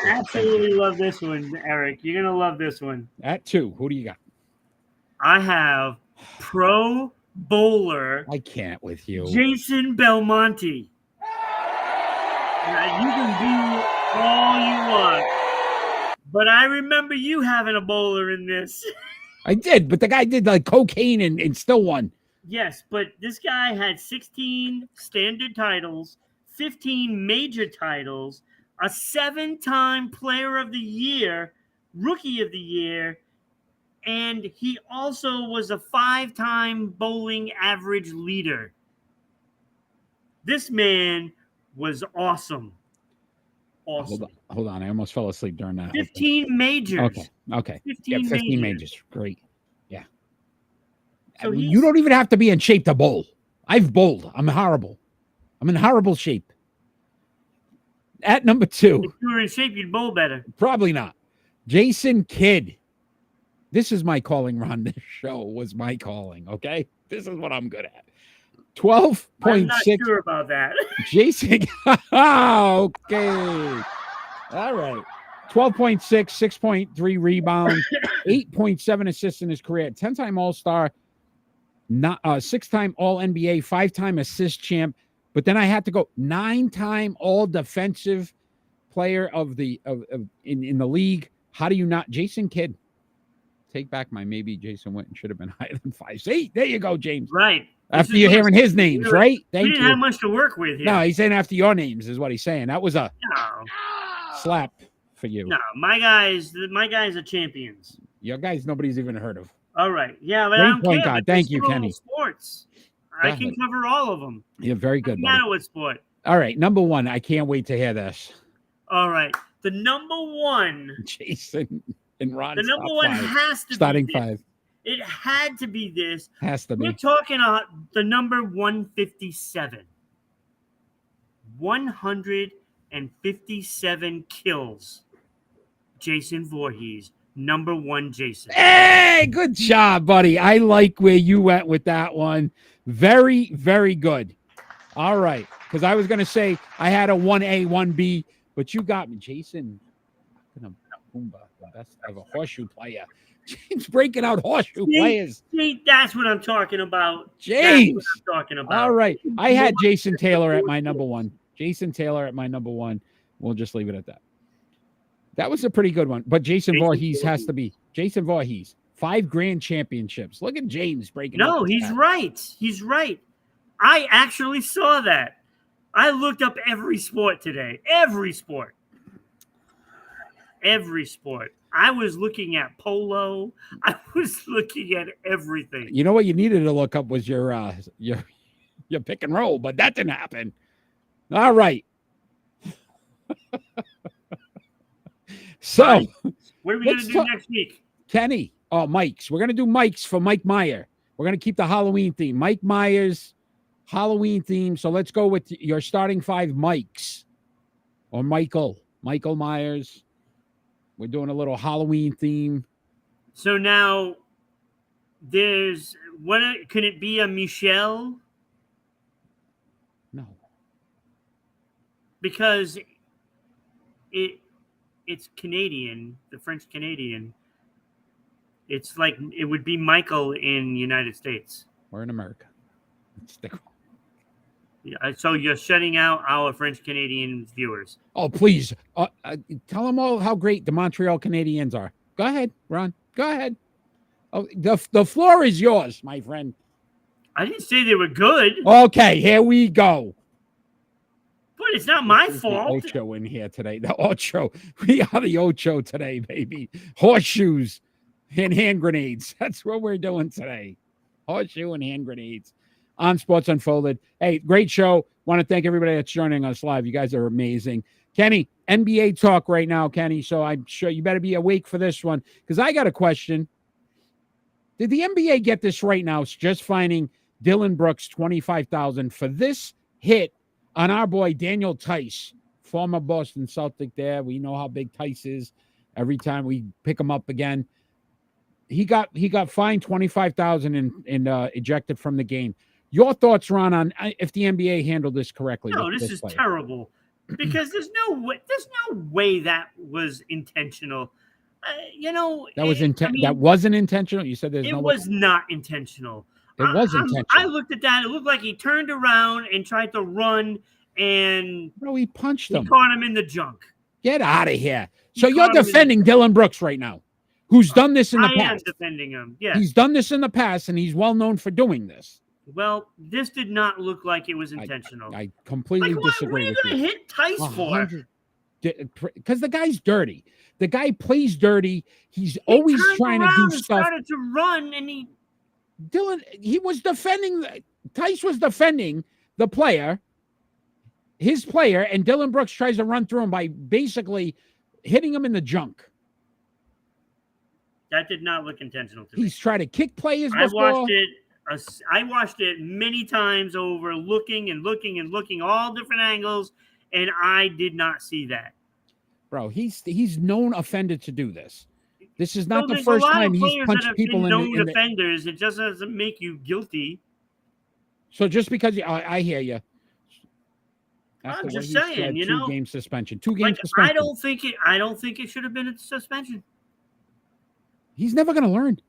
absolutely love this one, Eric. You're gonna love this one. At 2, who do you got? I have Pro Bowler. I can't with you. Jason Belmonte. Now, you can do all you want, but I remember you having a bowler in this. I did, but the guy did like cocaine and still won. Yes, but this guy had 16 standard titles, 15 major titles, a 7-time Player of the Year, Rookie of the Year, and he also was a 5-time bowling average leader. This man was awesome. Awesome. Hold on. I almost fell asleep during that. 15 majors. Okay. 15 majors. Great. Yeah. So you don't even have to be in shape to bowl. I've bowled. I'm horrible. I'm in horrible shape. At number 2. If you were in shape, you'd bowl better. Probably not. Jason Kidd. This is my calling, Ron. This show was my calling, okay? This is what I'm good at. I'm not 12.6. sure about that. Jason. Okay. All right. 12.6, 6.3 rebounds, 8.7 assists in his career, 10-time All-Star, not 6-time All-NBA, 5-time assist champ. But then I had to go 9-time All-Defensive Player of the in the league. How do you not? Jason Kidd. Take back my maybe Jason Witten should have been higher than 5. See, there you go, James. Right. After you're hearing his names, right? Thank we you. didn't have much to work with here. No, he's saying after your names is what he's saying. That was a slap for you. No, my guys are champions. Your guys, nobody's even heard of. All right. Yeah, but Great I don't point care. guard. But Thank you, still Kenny. Sports. Go I can ahead. cover all of them. You're very good, No buddy. matter what sport. All right, number one. I can't wait to hear this. All right. The number one. Jason and Ron. The number one has to starting be this. 5 It had to be this. has to We're be. talking the number 157. 157 kills. Jason Voorhees, number one Jason. Hey, good job, buddy. I like where you went with that one. Very, very good. All right, because I was going to say I had a 1A, 1B, but you got me, Jason. The best ever horseshoe player. James breaking out horseshoe players. See, that's what I'm talking about. James. That's what I'm talking about. All right. I had Jason Taylor at my number one. Jason Taylor at my number one. We'll just leave it at that. That was a pretty good one. But Jason Voorhees has to be. Jason Voorhees. 5 grand championships. Look at James breaking. No, he's right. He's right. I actually saw that. I looked up every sport today. Every sport. Every sport. I was looking at polo. I was looking at everything. You know what you needed to look up was your pick and roll, but that didn't happen. All right. So what are we going to do next week? Kenny. Oh, Mike's. We're going to do Mike's for Mike Meyer. We're going to keep the Halloween theme. Mike Myers, Halloween theme. So let's go with your starting 5 Mikes. Or Michael Myers. We're doing a little Halloween theme. So now there's could it be a Michelle? No. Because it's Canadian, the French Canadian. It's like it would be Michael in the United States. We're in America. Yeah, so you're shutting out our French Canadian viewers. Oh, please. Tell them all how great the Montreal Canadiens are. Go ahead, Ron. Go ahead. Oh, the floor is yours, my friend. I didn't say they were good. Okay, here we go. But it's not my fault. The Ocho in here today. The Ocho. We are the Ocho today, baby. Horseshoes and hand grenades. That's what we're doing today. Horseshoe and hand grenades on Sports Unfolded. Hey, great show. Want to thank everybody that's joining us live. You guys are amazing. Kenny, NBA talk right now, Kenny. So I'm sure you better be awake for this one because I got a question. Did the NBA get this right now? It's just finding Dylan Brooks $25,000 for this hit on our boy Daniel Tice, former Boston Celtic there. We know how big Tice is. Every time we pick him up again. He got fined $25,000 and ejected from the game. Your thoughts, Ron, on if the NBA handled this correctly? No, this is terrible because there's no way that was intentional. That was that wasn't intentional. You said it was not intentional. It was intentional. I looked at that. It looked like he turned around and tried to run, and he punched him. He caught him in the junk. Get out of here! So you're defending Dylan Brooks right now, who's done this in the past. I am defending him. Yeah, he's done this in the past, and he's well known for doing this. Well, this did not look like it was intentional. I completely disagree with you. What are you going to hit Tice for? Because the guy's dirty. The guy plays dirty. He's always trying to do stuff. Started to run, and he was defending. Tice was defending the player, his player, and Dylan Brooks tries to run through him by basically hitting him in the junk. That did not look intentional to me. He's trying to kick players before. I watched it many times over, looking and looking and looking, all different angles, and I did not see that. Bro, he's known offender to do this. This is not the first time he's punched people in the offenders. It just doesn't make you guilty. So just because I hear you. After I'm what just he saying, said, you know, 2-game suspension. 2-game like suspension. I don't think it should have been a suspension. He's never going to learn.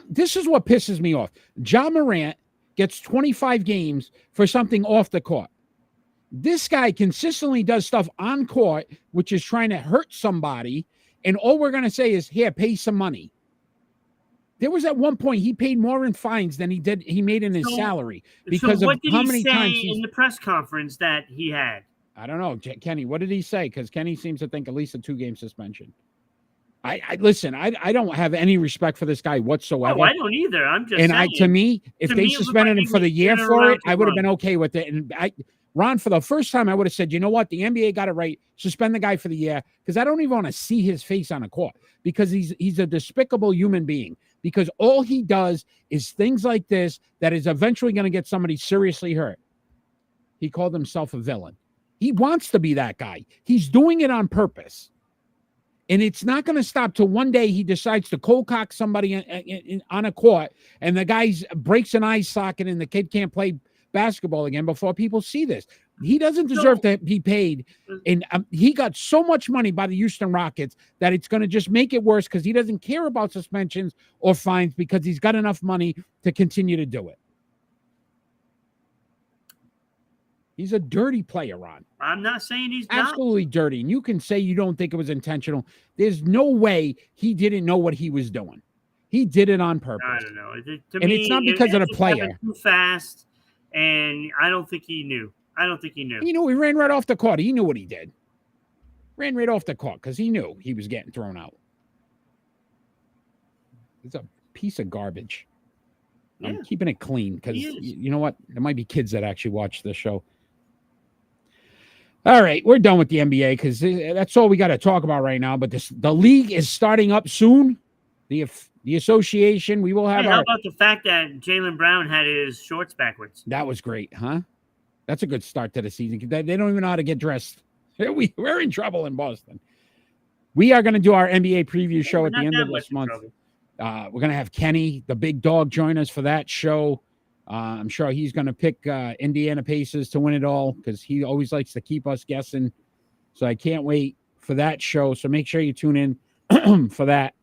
This is what pisses me off. Ja Morant gets 25 games for something off the court. This guy consistently does stuff on court, which is trying to hurt somebody, and all we're going to say is, here, pay some money. There was at one point he paid more in fines than he made in his salary because what of did how he many say times in the press conference that he had? I don't know, Kenny. What did he say? Because Kenny seems to think at least a 2-game suspension. I listen. I don't have any respect for this guy whatsoever. Oh, I don't either. I'm just and saying. to me, if they suspended him for the year for it, I would have been okay with it. And Ron, for the first time, I would have said, you know what, the NBA got it right. Suspend the guy for the year, because I don't even want to see his face on a court, because he's a despicable human being. Because all he does is things like this that is eventually going to get somebody seriously hurt. He called himself a villain. He wants to be that guy. He's doing it on purpose. And it's not going to stop till one day he decides to cold cock somebody on a court, and the guy breaks an eye socket and the kid can't play basketball again before people see this. He doesn't deserve to be paid. And he got so much money by the Houston Rockets that it's going to just make it worse, because he doesn't care about suspensions or fines, because he's got enough money to continue to do it. He's a dirty player, Ron. I'm not saying he's absolutely dirty. And you can say you don't think it was intentional. There's no way he didn't know what he was doing. He did it on purpose. I don't know. And it's not because of the player. Too fast, and I don't think he knew. You know, he ran right off the court. He knew what he did. Ran right off the court because he knew he was getting thrown out. It's a piece of garbage. Yeah. I'm keeping it clean because you know what? There might be kids that actually watch this show. All right, we're done with the NBA because that's all we got to talk about right now. But the league is starting up soon. The association, we will have. Hey, how about the fact that Jaylen Brown had his shorts backwards? That was great, huh? That's a good start to the season. They don't even know how to get dressed. We're in trouble in Boston. We are going to do our NBA preview show at the end of this month. We're going to have Kenny, the big dog, join us for that show. I'm sure he's going to pick Indiana Pacers to win it all because he always likes to keep us guessing. So I can't wait for that show. So make sure you tune in for that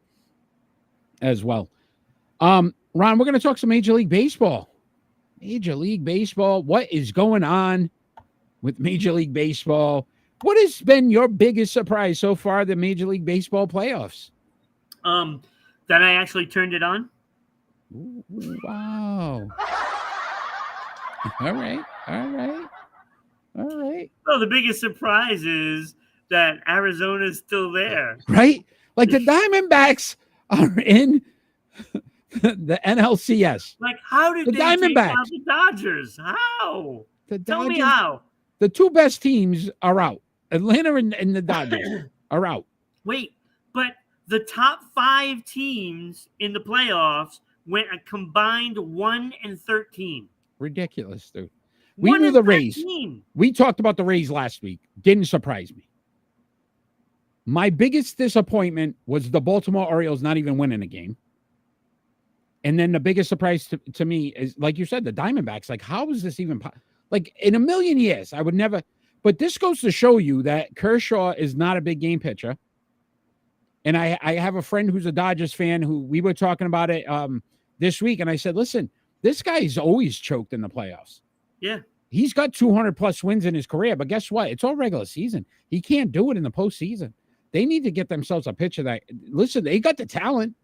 as well. Ron, we're going to talk some Major League Baseball. Major League Baseball. What is going on with Major League Baseball? What has been your biggest surprise so far, the Major League Baseball playoffs? That I actually turned it on. Ooh, wow. All right. Well, the biggest surprise is that Arizona's still there. Right? Like the Diamondbacks are in the NLCS. Like, how did they take out the Dodgers? How? Tell me how. The two best teams are out. Atlanta and the Dodgers are out. Wait, but the top 5 teams in the playoffs went a combined 1-13. Ridiculous, dude. We knew the Rays. We talked about the Rays last week. Didn't surprise me. My biggest disappointment was the Baltimore Orioles not even winning a game. And then the biggest surprise to me is, like you said, the Diamondbacks. Like, how is this even like in a million years? I would never. But this goes to show you that Kershaw is not a big game pitcher. And I have a friend who's a Dodgers fan who we were talking about it this week. And I said, listen, this guy's always choked in the playoffs. Yeah. He's got 200 plus wins in his career. But guess what? It's all regular season. He can't do it in the postseason. They need to get themselves a pitcher that, listen, they got the talent.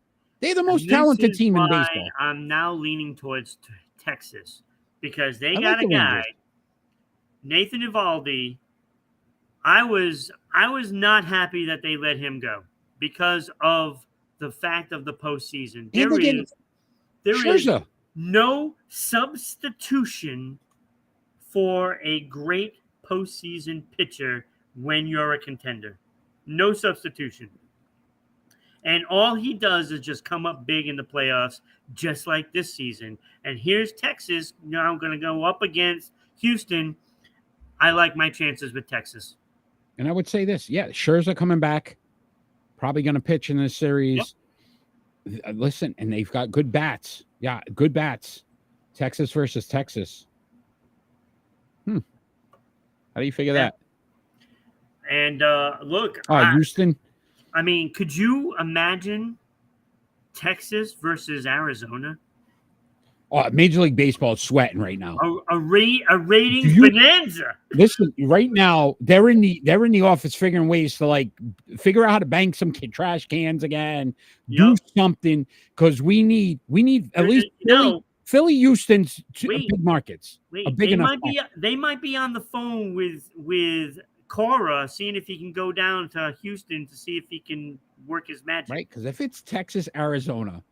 They're the most talented team in baseball. I'm now leaning towards Texas because they got a guy, Nathan Eovaldi. I was not happy that they let him go because of the fact of the postseason. There is no substitution for a great postseason pitcher when you're a contender. No substitution. And all he does is just come up big in the playoffs, just like this season. And here's Texas. Now I'm going to go up against Houston. I like my chances with Texas. And I would say this. Yeah, Scherzer coming back. Probably going to pitch in this series. Yep. Listen, and they've got good bats. Yeah, good bats. Texas versus Texas. How do you figure that? And look, Houston. I mean, could you imagine Texas versus Arizona? Oh, Major League Baseball is sweating right now. A ratings bonanza. Listen, right now they're in the office figuring ways to like figure out how to bank some trash cans again, do something because we need at least Philly, Houston's big markets. They might be on the phone with Cora, seeing if he can go down to Houston to see if he can work his magic. Right, because if it's Texas, Arizona,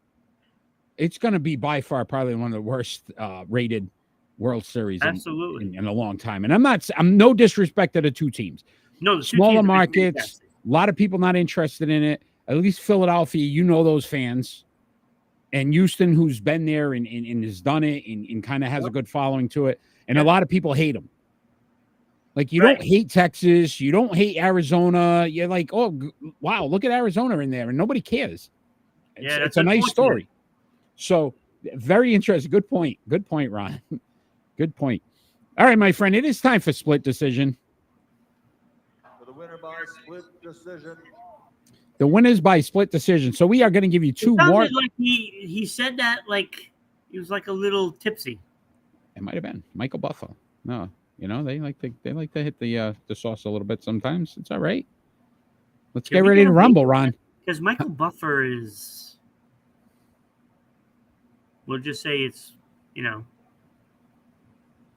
it's going to be by far probably one of the worst rated World Series in a long time. And I'm no disrespect to the two teams. No, smaller markets, a lot of people not interested in it. At least Philadelphia, those fans. And Houston, who's been there and has done it and kind of has a good following to it. And a lot of people hate them. Like, you don't hate Texas. You don't hate Arizona. You're like, oh, wow, look at Arizona in there. And nobody cares. It's a nice story. So, very interesting. Good point. Good point, Ron. Good point. All right, my friend, it is time for split decision. For the winner by split decision. The winner's by split decision. So we are going to give you two more. Like he said that like he was like a little tipsy. It might have been Michael Buffer. No, they like to hit the sauce a little bit sometimes. It's all right. Let's get ready to rumble, Ron. Because Michael Buffer is. We'll just say it's,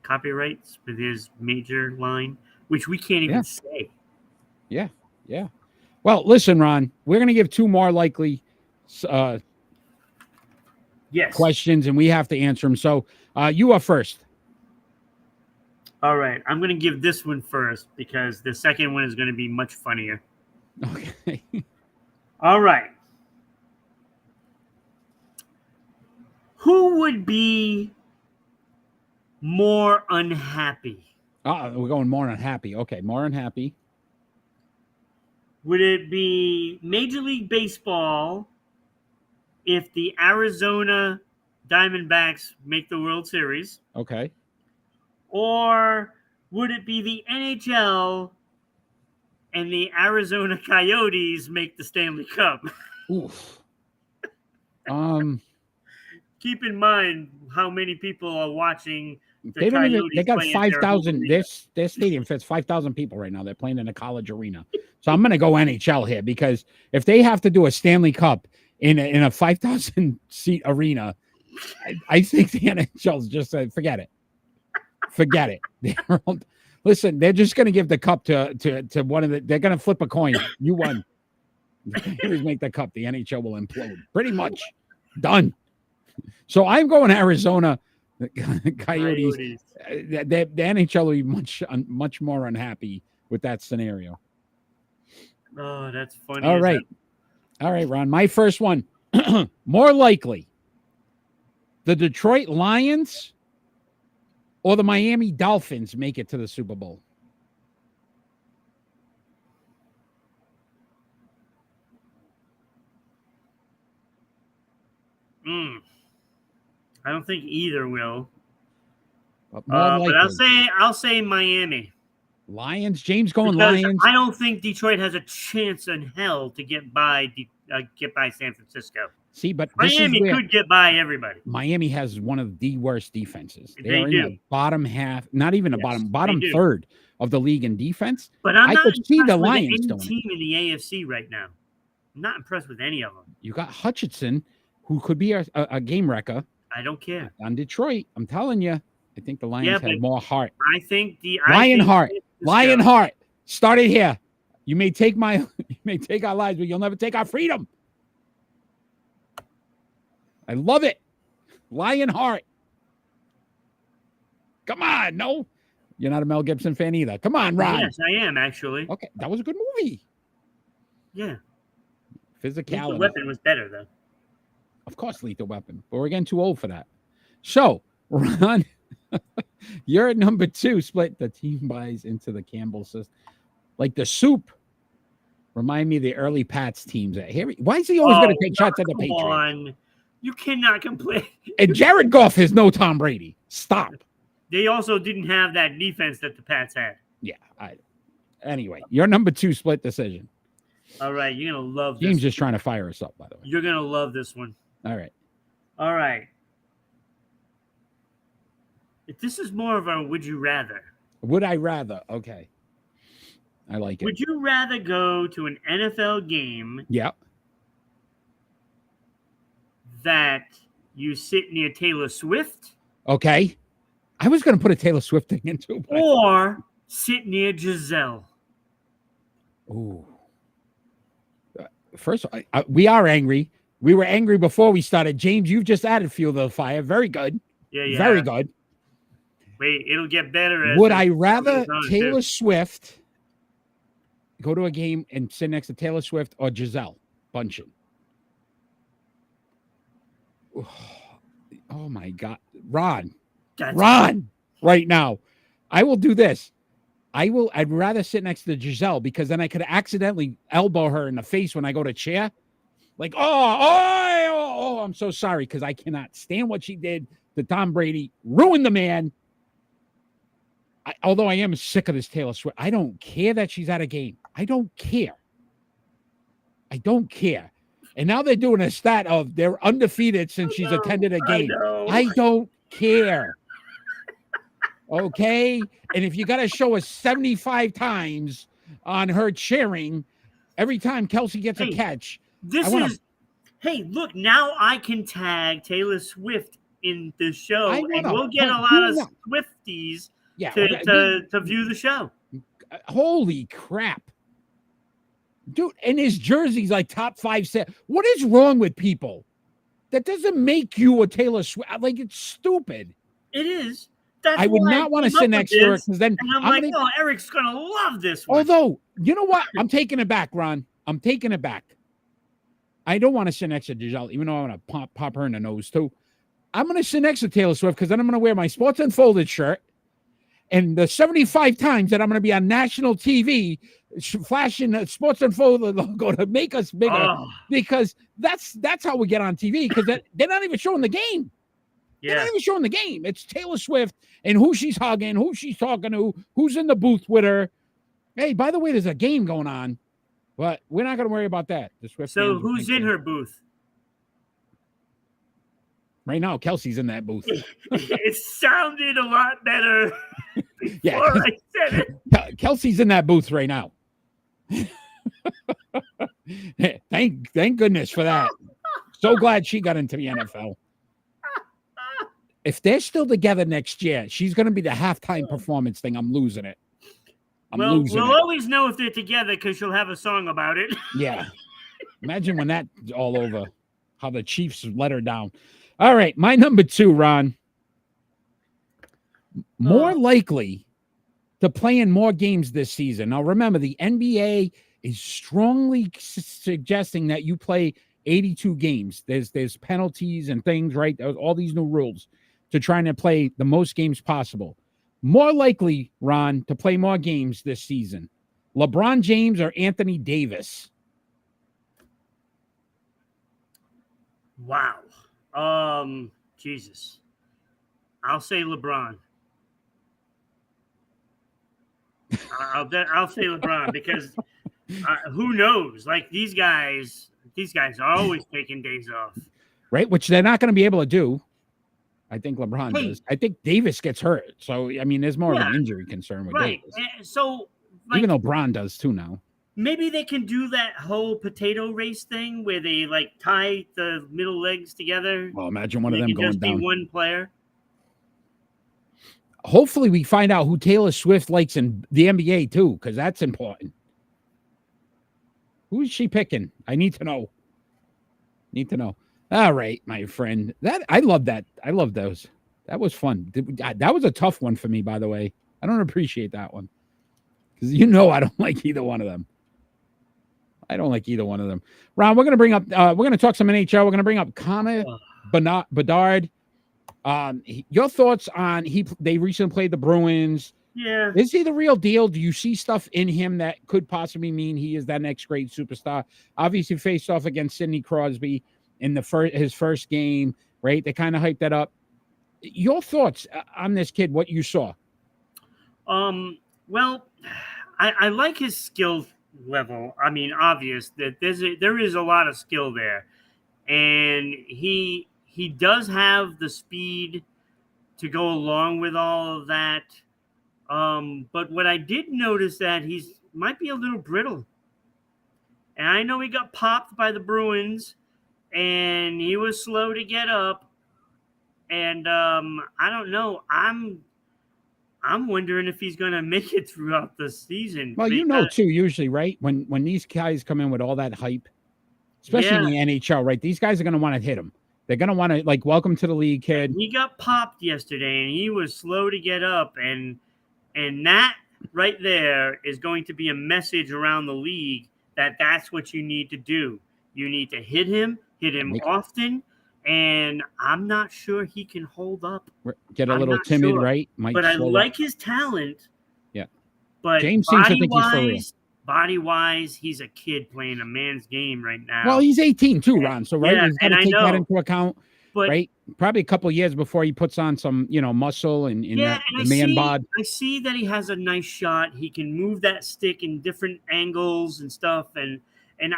copyrights with his major line, which we can't even say. Yeah. Well, listen, Ron, we're going to give two more likely questions, and we have to answer them. So you are first. All right. I'm going to give this one first because the second one is going to be much funnier. Okay. All right. Who would be more unhappy? We're going more unhappy. Okay, more unhappy. Would it be Major League Baseball if the Arizona Diamondbacks make the World Series? Okay. Or would it be the NHL and the Arizona Coyotes make the Stanley Cup? Oof. Keep in mind how many people are watching. They got 5,000. Their stadium fits 5,000 people right now. They're playing in a college arena. So I'm going to go NHL here because if they have to do a Stanley Cup in a 5,000 seat arena, I think the NHL's just forget it. Forget it. Listen, they're just going to give the cup to one of the. They're going to flip a coin. You won. Please make the cup. The NHL will implode. Pretty much done. So I'm going Arizona. The Coyotes. The NHL will be much more unhappy with that scenario. Oh, that's funny. All right, Ron. My first one. More likely, the Detroit Lions or the Miami Dolphins make it to the Super Bowl. I don't think either will. But I'll say Miami. Lions. James going because Lions. I don't think Detroit has a chance in hell to get by San Francisco. See, but Miami could get by everybody. Miami has one of the worst defenses. They do. In the bottom half, not even bottom third of the league in defense. But I could see the Lions doing team in the AFC right now. I'm not impressed with any of them. You got Hutchinson, who could be a game wrecker. I don't care. On Detroit, I'm telling you, I think the Lions have more heart. I think Lionheart. Started here. You may take our lives, but you'll never take our freedom. I love it. Lionheart. Come on, no. You're not a Mel Gibson fan either. Come on, Ron. Yes, I am actually. Okay, that was a good movie. Yeah. Physicality. Lethal Weapon was better though. Of course, Lethal Weapon, but we're getting too old for that. So, Ron, you're at number 2. Split the team buys into the Campbell system, like the soup. Remind me of the early Pats teams. Why is he always going to take shots at the Patriots? On. You cannot complain. And Jared Goff is no Tom Brady. Stop. They also didn't have that defense that the Pats had. Yeah. Anyway, your number 2 split decision. All right, you're gonna love this. James just trying to fire us up, by the way. You're gonna love this one. All right. All right. This is more of a would you rather. Would I rather? Okay. I like it. Would you rather go to an NFL game Yeah. that you sit near Taylor Swift Okay. I was going to put a Taylor Swift thing into. or sit near Giselle? Ooh. First, we are angry. We were angry before we started. James, you've just added fuel to the fire. Very good. Yeah. Very good. Wait, it'll get better. Would I rather goes on, Taylor too. Swift go to a game and sit next to Taylor Swift or Giselle Bundchen? Oh my God. Ron, right now. I will do this. I'd rather sit next to Giselle because then I could accidentally elbow her in the face when I go to chair. Like, I'm so sorry because I cannot stand what she did to Tom Brady. Ruined the man. Although I am sick of this Taylor Swift. I don't care that she's at a game. I don't care. And now they're doing a stat of they're undefeated since she's attended a game. I don't care. Okay? And if you got to show us 75 times on her cheering every time Kelsey gets a catch. Hey, look, now I can tag Taylor Swift in the show and we'll get a lot of Swifties to view the show. Holy crap. Dude, and his jersey's like top 5 set. What is wrong with people? That doesn't make you a Taylor Swift. Like, it's stupid. It is. I would not want to sit next to her because then Eric's gonna love this one. Although, you know what? I'm taking it back, Ron. I'm taking it back. I don't want to sit next to Giselle, even though I want to pop her in the nose too. I'm going to sit next to Taylor Swift because then I'm going to wear my Sports Unfolded shirt. And the 75 times that I'm going to be on national TV flashing the Sports Unfolded logo to make us bigger, because that's how we get on TV, because they're not even showing the game. Yeah. They're not even showing the game. It's Taylor Swift and who she's hugging, who she's talking to, who's in the booth with her. Hey, by the way, there's a game going on, but we're not going to worry about that. The Swift. So who's in her booth? Right now, Kelsey's in that booth. It sounded a lot better before I said it. Kelsey's in that booth right now. Thank goodness for that. So glad she got into the NFL. If they're still together next year, she's going to be the halftime performance thing. I'm losing it. We'll always know if they're together because she'll have a song about it. Yeah. Imagine when that's all over, how the Chiefs let her down. All right, my number 2, Ron. More likely to play in more games this season. Now, remember, the NBA is strongly suggesting that you play 82 games. There's penalties and things, right? There's all these new rules to trying to play the most games possible. More likely, Ron, to play more games this season. LeBron James or Anthony Davis? Wow. Jesus. I'll say LeBron. I'll say LeBron because who knows? Like these guys are always taking days off, right? Which they're not going to be able to do. I think LeBron does. I think Davis gets hurt, so I mean, there's more of an injury concern with Davis. So, even though Bron does too now. Maybe they can do that whole potato race thing where they like tie the middle legs together. Well, imagine one of them going down. Be one player. Hopefully, we find out who Taylor Swift likes in the NBA too, because that's important. Who is she picking? I need to know. All right, my friend. I love that. I love those. That was fun. That was a tough one for me, by the way. I don't appreciate that one because I don't like either one of them. Ron, we're going to bring up. We're going to talk some NHL. We're going to bring up Connor Bedard. Your thoughts on they recently played the Bruins. Yeah. Is he the real deal? Do you see stuff in him that could possibly mean he is that next great superstar? Obviously faced off against Sidney Crosby in his first game, right? They kind of hyped that up. Your thoughts on this kid, what you saw? Well, I like his skill level. I mean, obvious that there is a lot of skill there, and he does have the speed to go along with all of that. But what I did notice that he's might be a little brittle, and I know he got popped by the Bruins, and he was slow to get up, and I don't know. I'm wondering if he's going to make it throughout the season. Well, too, usually, right? When these guys come in with all that hype, especially in the NHL, right? These guys are going to want to hit him. They're going to want to, like, welcome to the league, kid. He got popped yesterday, and he was slow to get up, and that right there is going to be a message around the league that that's what you need to do. You need to hit him often, and I'm not sure he can hold up. Get a little timid, right? But I like his talent. Yeah. But James seems to think he's for real. Body-wise, he's a kid playing a man's game right now. Well, he's 18 too, Ron. So, right, he's got to take that into account, right? Probably a couple of years before he puts on some, muscle and the man bod. I see that he has a nice shot. He can move that stick in different angles and stuff, and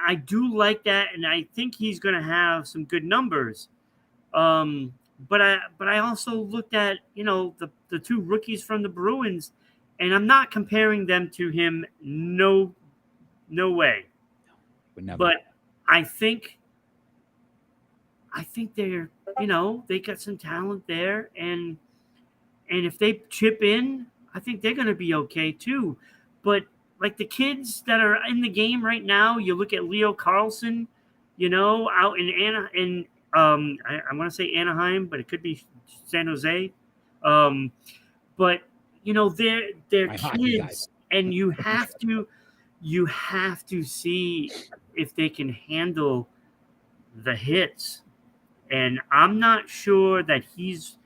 I do like that, and I think he's going to have some good numbers. But I also looked at, the two rookies from the Bruins, and I'm not comparing them to him. No way. But I think they're, they got some talent there, and if they chip in, I think they're going to be okay too. But like the kids that are in the game right now, you look at Leo Carlson, out in I want to say Anaheim, but it could be San Jose. But they're kids, and you have to see if they can handle the hits. And I'm not sure that he's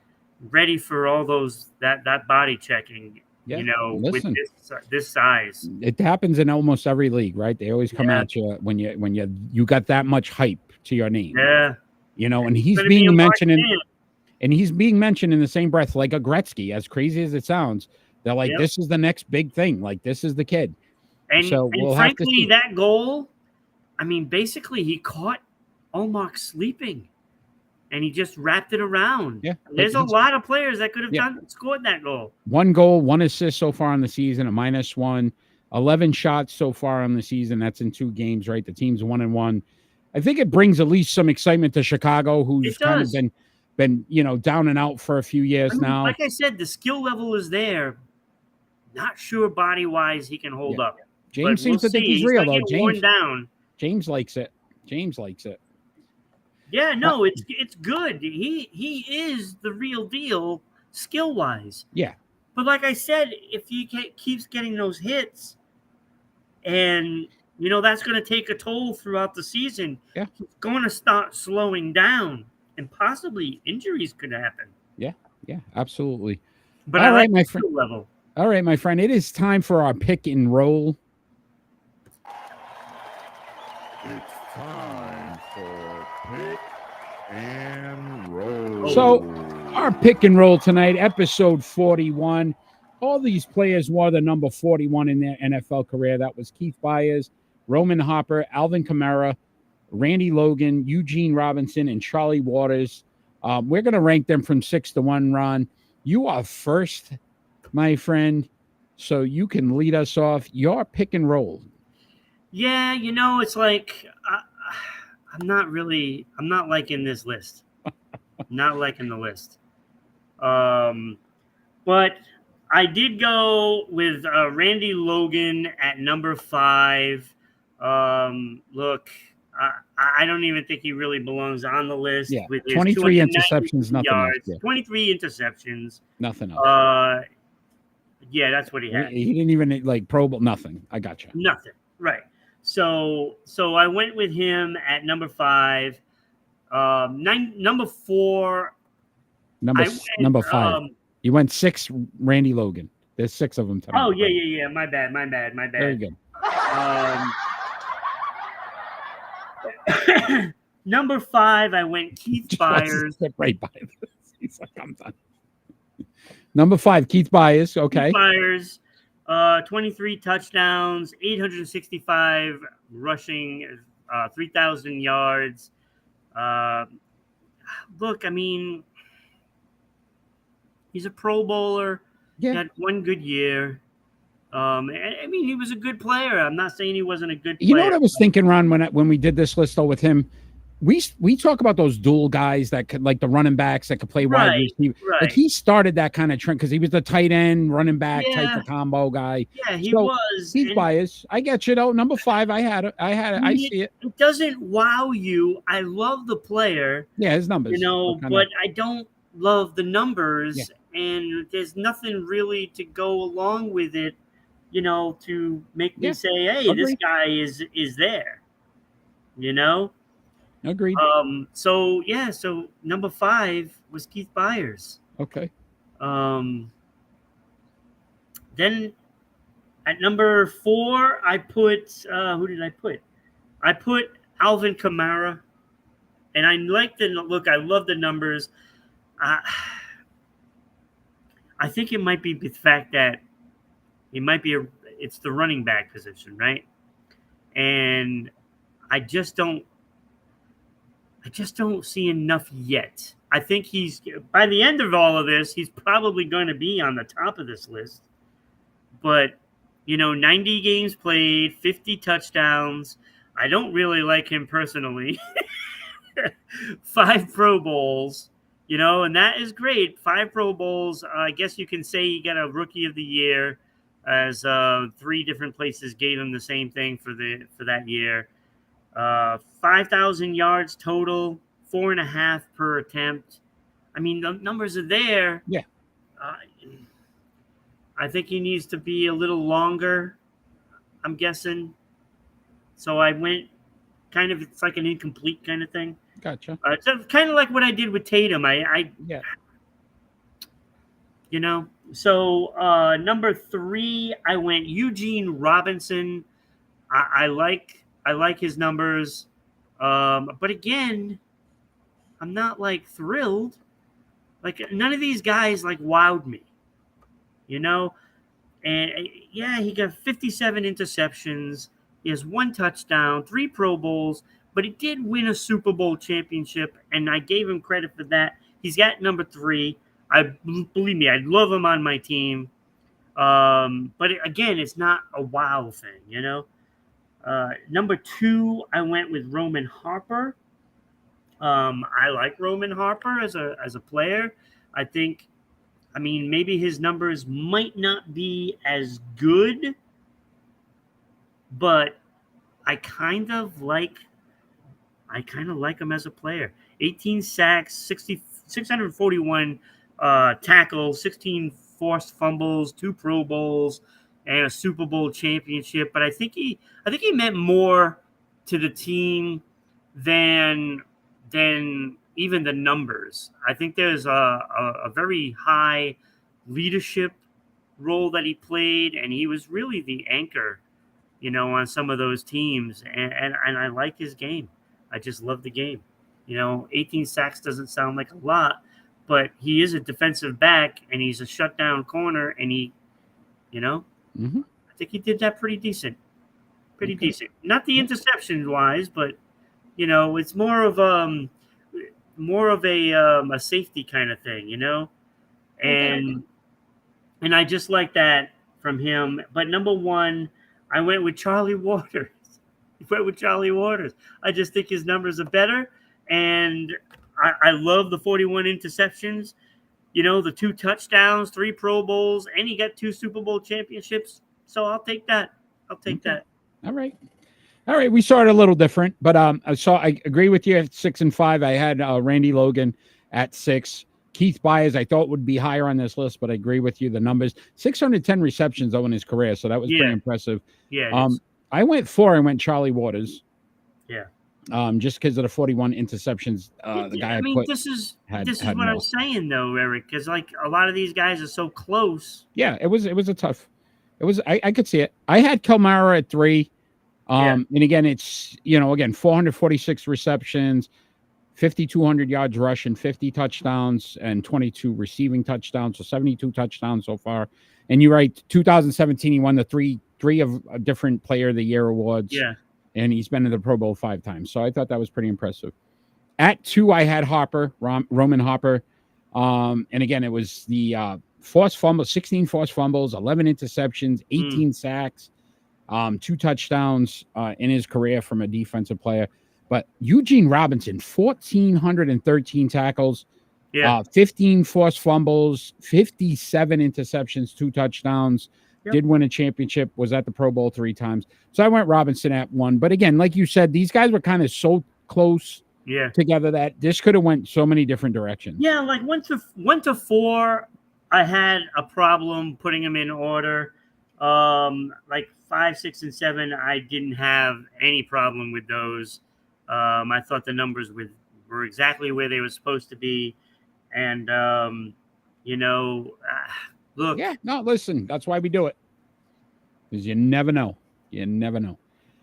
ready for all those that body checking. With this size. It happens in almost every league, right? They always come at you when you got that much hype to your name. Yeah. And he's being mentioned in the same breath, like a Gretzky, as crazy as it sounds. They're like, this is the next big thing. Like, this is the kid. And frankly, that goal, I mean, basically he caught Olmark sleeping and he just wrapped it around. Yeah. There's a lot of players that could have scored that goal. 1 goal, 1 assist so far on the season, a -1, 11 shots so far on the season. That's in 2 games, right? The team's 1-1. I think it brings at least some excitement to Chicago, who's kind of been down and out for a few years now. Like I said, the skill level is there. Not sure body-wise he can hold up. James seems to think he's real, though. James likes it. James likes it. Yeah, no, it's good. He is the real deal skill-wise. Yeah. But like I said, if he keeps getting those hits, and that's going to take a toll throughout the season. Yeah. He's going to start slowing down, and possibly injuries could happen. Yeah, absolutely. But all right, my friend. Level. All right, my friend. It is time for our pick and roll. It's time for pick and roll. So, our pick and roll tonight, episode 41. All these players wore the number 41 in their NFL career. That was Keith Byers, Roman Hopper, Alvin Kamara, Randy Logan, Eugene Robinson, and Charlie Waters. We're going to rank them from 6 to 1, Ron. You are first, my friend, so you can lead us off. Your pick and roll. Yeah, it's like I'm not liking this list. Not liking the list. But I did go with Randy Logan at number 5. Look, I don't even think he really belongs on the list. Yeah, with 23 interceptions, nothing yards, else. Yeah. 23 interceptions. Nothing else. Yeah, that's what he had. He didn't even like Pro Bowl, nothing. I gotcha. Nothing, right. So I went with him at number 5. Number 4. Number 5. You went 6, Randy Logan. There's 6 of them tonight. Oh, yeah. My bad. Very good. Number 5, I went Keith Byers. Right by this. He's like, I'm done. Number 5, Keith Byers. Okay. Keith Byers. 23 touchdowns, 865 rushing, 3,000 yards. Look, I mean, he's a Pro Bowler. Yeah. He had one good year. I mean, he was a good player. I'm not saying he wasn't a good player. You know what I was thinking, Ron, when we did this list though with him, we talk about those dual guys that could, like the running backs that could play wide receiver. Right. Like he started that kind of trend because he was the tight end, running back type Yeah. of combo guy. Yeah, he So, was. He's and biased. I get you though. Number 5, I had it. I see it. It doesn't wow you. I love the player, Yeah, his numbers. you know, but I don't love the numbers, Yeah. and there's nothing really to go along with it, you know, to make me Yeah. say, "Hey, this Agreed. guy is there," you know. Agreed. So number 5 was Keith Byers. Okay. Then at number 4, I put who did I put? I put Alvin Kamara, and I like the look. I love the numbers. I think it might be the fact that it's the running back position, right? And I just don't see enough yet. I think he's, by the end of all of this, he's probably going to be on the top of this list. But, you know, 90 games played, 50 touchdowns. I don't really like him personally. 5 Pro Bowls, you know, and that is great. 5 Pro Bowls. I guess you can say he got a Rookie of the Year, as 3 different places gave him the same thing for that year. 5,000 yards total, 4.5 per attempt. I mean, the numbers are there. Yeah. I think he needs to be a little longer, I'm guessing. So I went kind of, it's like an incomplete kind of thing. Gotcha. It's kind of like what I did with Tatum. Yeah. You know, so number 3, I went Eugene Robinson. I like his numbers, but again, I'm not like thrilled. Like none of these guys like wowed me, you know. And yeah, he got 57 interceptions. He has 1 touchdown, 3 Pro Bowls, but he did win a Super Bowl championship, and I gave him credit for that. He's got number 3. Believe me, I love him on my team. But again, it's not a wow thing, you know. Number 2, I went with Roman Harper. I like Roman Harper as a player. I mean, maybe his numbers might not be as good, but I kind of like him as a player. 18 sacks, 641 tackles, 16 forced fumbles, 2 Pro Bowls, and a Super Bowl championship. But I think he meant more to the team than even the numbers. I think there's a very high leadership role that he played, and he was really the anchor, you know, on some of those teams. And I like his game. I just love the game. You know, 18 sacks doesn't sound like a lot, but he is a defensive back, and he's a shutdown corner, and he, you know, I think he did that pretty decent. Decent. Not the interception wise, but you know, it's more of a safety kind of thing, you know, and I just like that from him. But number 1, I went with Charlie Waters. I just think his numbers are better, and I love the 41 interceptions. You know, the 2 touchdowns, 3 Pro Bowls, and he got 2 Super Bowl championships. So I'll take that. That. All right. We saw it a little different, but I agree with you at 6 and 5. I had Randy Logan at 6. Keith Byers, I thought would be higher on this list, but I agree with you. The numbers, 610 receptions though in his career, so that was pretty impressive. Yeah. I went 4. I went Charlie Waters. Yeah. Just because of the 41 interceptions, the guy this is what more. I'm saying though, Eric, because like a lot of these guys are so close. Yeah, it was a tough. It was I could see it. I had Kamara at 3. And again, it's, you know, 446 receptions, 5,200 yards rushing, 50 touchdowns, and 22 receiving touchdowns. So 72 touchdowns so far. And you're right, 2017, he won the three of different Player of the Year awards. Yeah. And he's been in the Pro Bowl 5 times. So I thought that was pretty impressive. At 2, I had Hopper, Roman Hopper. And again, it was the forced fumbles, 16 forced fumbles, 11 interceptions, 18 sacks, 2 touchdowns in his career from a defensive player. But Eugene Robinson, 1,413 tackles, 15 forced fumbles, 57 interceptions, 2 touchdowns. Yep. Did win a championship, was at the Pro Bowl 3 times. So I went Robinson at 1. But again, like you said, these guys were kind of so close together that this could have went so many different directions. Yeah, like 1 to 4, I had a problem putting them in order. Like 5, 6, and 7, I didn't have any problem with those. I thought the numbers were exactly where they were supposed to be. And, look. Yeah, no, listen, that's why we do it. Because you never know. You never know.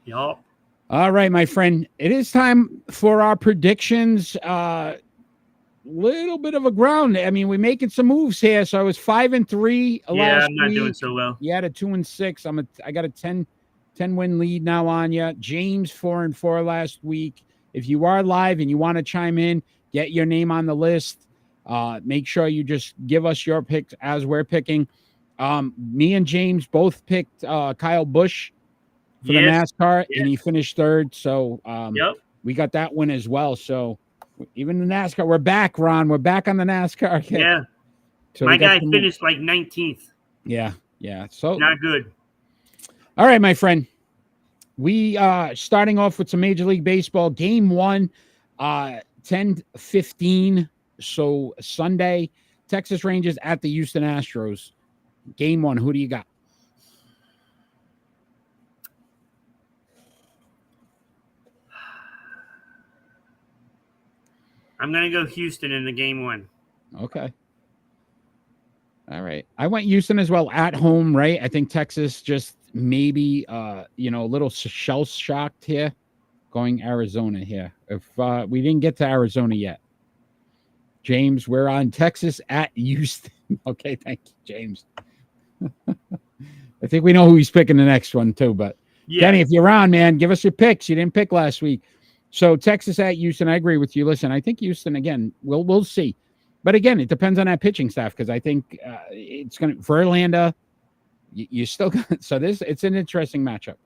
Yup. All right, my friend. It is time for our predictions. Little bit of a ground. I mean, we're making some moves here. So I was 5-3 last week. Yeah, I'm not doing so well. You had a 2-6. I got a 10 win lead now on you. James 4-4 last week. If you are live and you want to chime in, get your name on the list. Make sure you just give us your picks as we're picking. Me and James both picked Kyle Busch for the NASCAR, and he finished 3rd. So we got that win as well. So even the NASCAR, we're back, Ron. We're back on the NASCAR. Yeah. So my guy finished like 19th. Yeah. So not good. All right, my friend. We starting off with some Major League Baseball. Game 1, 10:15. So Sunday, Texas Rangers at the Houston Astros. Game 1. Who do you got? I'm going to go Houston in the game 1. Okay. All right. I went Houston as well at home, right? I think Texas just maybe, a little shell shocked here. Going Arizona here. If we didn't get to Arizona yet. James, we're on Texas at Houston. Okay, thank you, James. I think we know who he's picking the next one too, but Kenny, if you're on, man, give us your picks. You didn't pick last week. So Texas at Houston, I agree with you. Listen, I think Houston, again, we'll see. But again, it depends on that pitching staff because I think it's going to, Verlander, you still got, so it's an interesting matchup.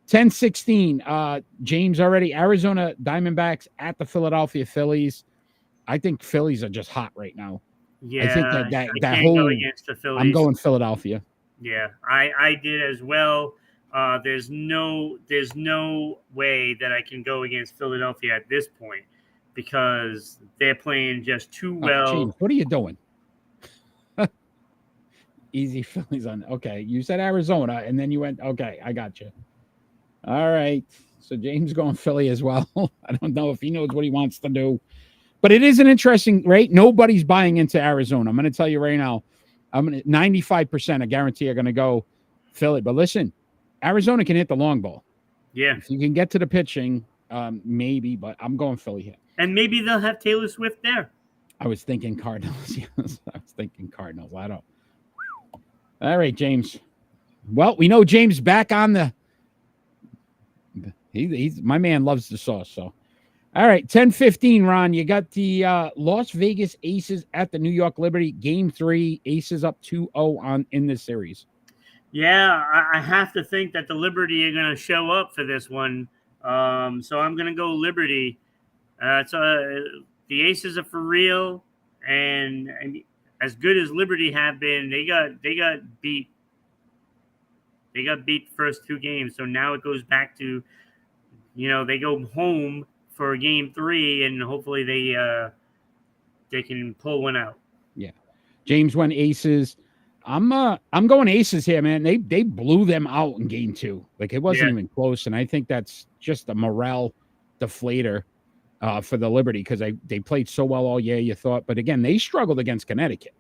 10-16, James already, Arizona Diamondbacks at the Philadelphia Phillies. I think Phillies are just hot right now. Yeah, I think that whole, go against the Phillies. I'm going Philadelphia. Yeah, I did as well. There's no way that I can go against Philadelphia at this point because they're playing just too well. James, what are you doing? Easy Phillies on. Okay, you said Arizona, and then you went. Okay, I got you. All right, so James going Philly as well. I don't know if he knows what he wants to do, but it is an interesting rate. Nobody's buying into Arizona. I'm going to tell you right now. I'm going to 95%. I guarantee are going to go Philly. But listen, Arizona can hit the long ball. Yeah, if you can get to the pitching, maybe. But I'm going Philly here. And maybe they'll have Taylor Swift there. I was thinking Cardinals. Yes, I was thinking Cardinals. I don't. All right, James. Well, we know James back on the. He's my man loves the sauce. So, all right, 10-15, Ron. You got the Las Vegas Aces at the New York Liberty. Game 3, Aces up 2-0 in this series. Yeah, I have to think that the Liberty are going to show up for this one. So I'm going to go Liberty. The Aces are for real, and as good as Liberty have been, they got beat. They got beat the first 2 games, so now it goes back to, they go home for game 3, and hopefully they can pull one out. Yeah, James went Aces. I'm going Aces here, man. They blew them out in game 2. Like it wasn't even close, and I think that's just a morale deflator for the Liberty because they played so well all year. You thought, but again, they struggled against Connecticut,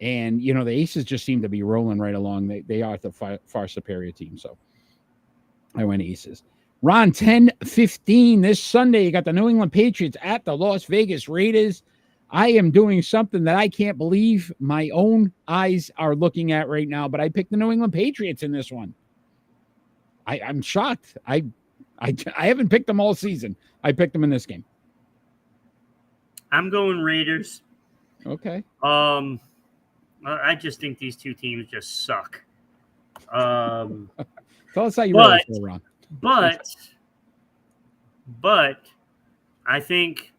and the Aces just seem to be rolling right along. They are the far superior team. So I went Aces. Ron, 10:15 this Sunday. You got the New England Patriots at the Las Vegas Raiders. I am doing something that I can't believe my own eyes are looking at right now, but I picked the New England Patriots in this one. I'm shocked. I haven't picked them all season. I picked them in this game. I'm going Raiders. Okay. I just think these two teams just suck. Tell us how you really feel, Ron. But I think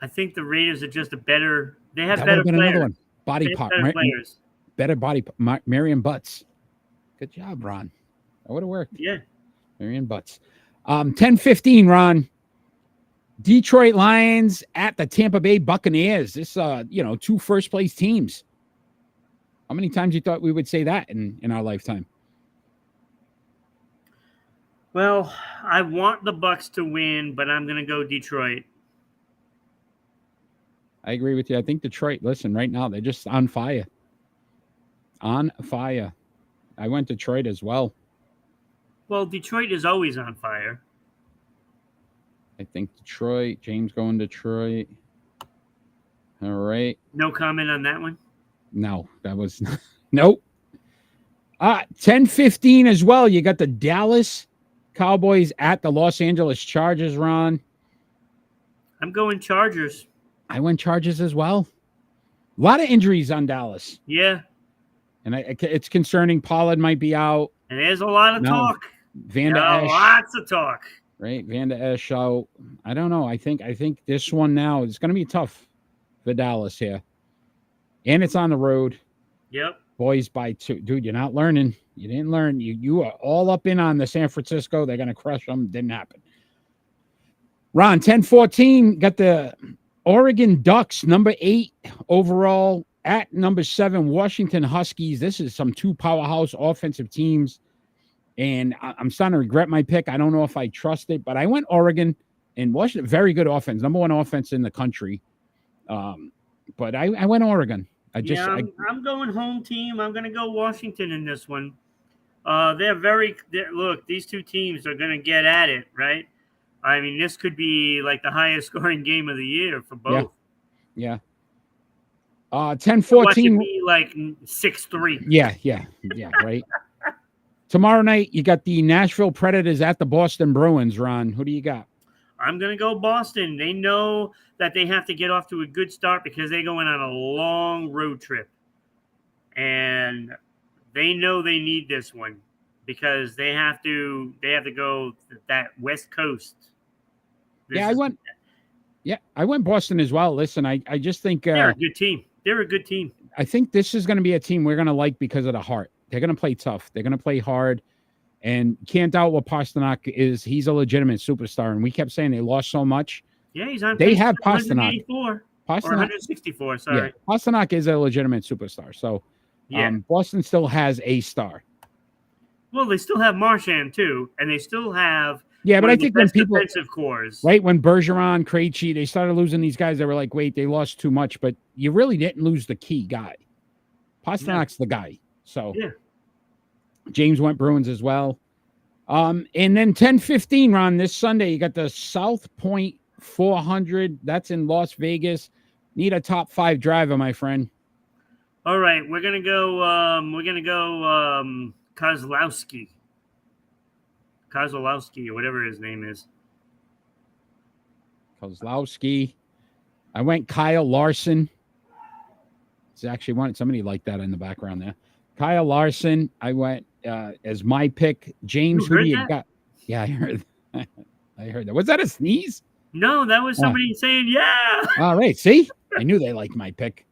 the Raiders are just a better. They have better players. Another one. Body pop. Better body. Marion Butts. Good job, Ron. That would have worked. Yeah. Marion Butts. 10:15, Ron. Detroit Lions at the Tampa Bay Buccaneers. This, two first-place teams. How many times you thought we would say that in our lifetime? Well, I want the Bucs to win, but I'm going to go Detroit. I agree with you. I think Detroit, listen, right now, they're just on fire. On fire. I went Detroit as well. Well, Detroit is always on fire. I think Detroit. James going Detroit. All right. No comment on that one? No, that was nope. 10:15 as well. You got the Dallas Cowboys at the Los Angeles Chargers, Ron. I'm going Chargers. I went Chargers as well. A lot of injuries on Dallas. Yeah. And it's concerning. Pollard might be out. And there's a lot of talk. Vanda Esch. Lots of talk. Right, Vanda Esch out. I don't know. I think this one now is going to be tough for Dallas here. And it's on the road. Yep. Boys by 2. Dude, you're not learning. You didn't learn. You are all up in on the San Francisco. They're going to crush them. Didn't happen. Ron, 10:14, got the Oregon Ducks, number 8 overall, at number 7, Washington Huskies. This is some 2 powerhouse offensive teams. And I'm starting to regret my pick. I don't know if I trust it, but I went Oregon and Washington. Very good offense. Number 1 offense in the country. But I went Oregon. I'm going home team. I'm going to go Washington in this one. Look, these two teams are going to get at it, right? I mean, this could be like the highest scoring game of the year for both. Yeah. 10-14. Watch it be like 6-3. Yeah, right. Tomorrow night, you got the Nashville Predators at the Boston Bruins, Ron. Who do you got? I'm going to go Boston. They know that they have to get off to a good start because they're going on a long road trip. And they know they need this one because they have to go that West Coast. I went Boston as well. Listen, I just think they're a good team. They're a good team. I think this is going to be a team we're going to like because of the heart. They're going to play tough. They're going to play hard. And can't doubt what Pasternak is. He's a legitimate superstar. And we kept saying they lost so much. Yeah, he's on. They have Pasternak. 164, sorry. Yeah, Pasternak is a legitimate superstar. So Boston still has a star. Well, they still have Marchand, too. And they still have but I think when people defensive cores. Right, when Bergeron, Krejci, they started losing these guys, they were like, wait, they lost too much. But you really didn't lose the key guy. Pasternak's the guy. So James went Bruins as well. And then 10-15, Ron, this Sunday, you got the South Point 400. That's in Las Vegas. Need a top 5 driver, my friend. All right, we're gonna go Kozlowski. Kozlowski, or whatever his name is. Kozlowski. I went Kyle Larson. It's actually wanted somebody like that in the background there. Kyle Larson. I went as my pick. James, who do you got? Yeah, I heard. I heard that. Was that a sneeze? No, that was somebody saying, yeah. All right. See, I knew they liked my pick.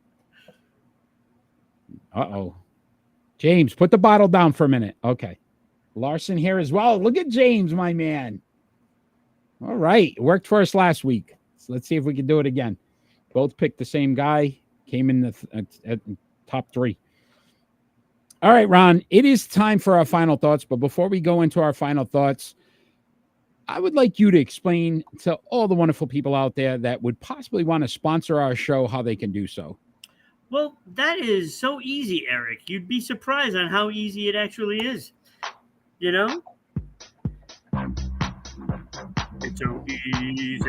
James, put the bottle down for a minute. Okay. Larson here as well. Look at James, my man. All right. It worked for us last week. So let's see if we can do it again. Both picked the same guy. Came in at top 3. All right, Ron, it is time for our final thoughts. But before we go into our final thoughts, I would like you to explain to all the wonderful people out there that would possibly want to sponsor our show how they can do so. Well, that is so easy, Eric. You'd be surprised on how easy it actually is. You know? It's so easy.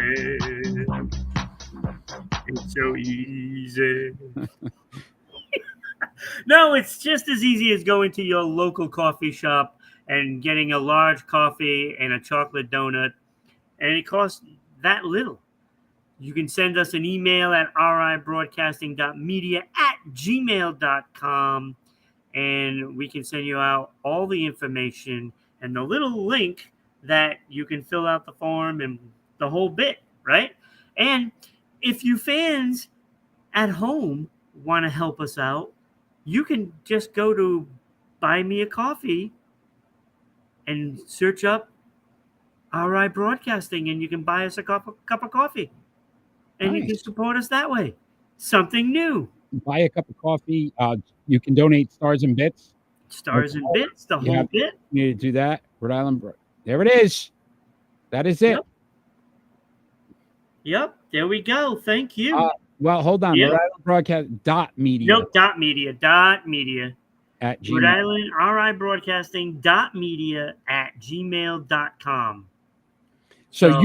It's so easy. No, it's just as easy as going to your local coffee shop and getting a large coffee and a chocolate donut, and it costs that little. You can send us an email at ribroadcasting.media@gmail.com, and we can send you out all the information and the little link that you can fill out the form and the whole bit, right? And if you fans at home want to help us out, you can just go to Buy Me a Coffee and search up RI Broadcasting, and you can buy us a cup of coffee. And you can Nice. support us that way. Something new. Buy a cup of coffee. You can donate stars and bits. Stars and bits, the You whole have- bit. You need to do that. Rhode Island. There it is. That is it. Yep. There we go. Thank you. Well, hold on. Yep. Rhode Island Broadcast.media Nope. Media. at Rhode Gmail. Island RI Broadcasting .media@gmail.com. So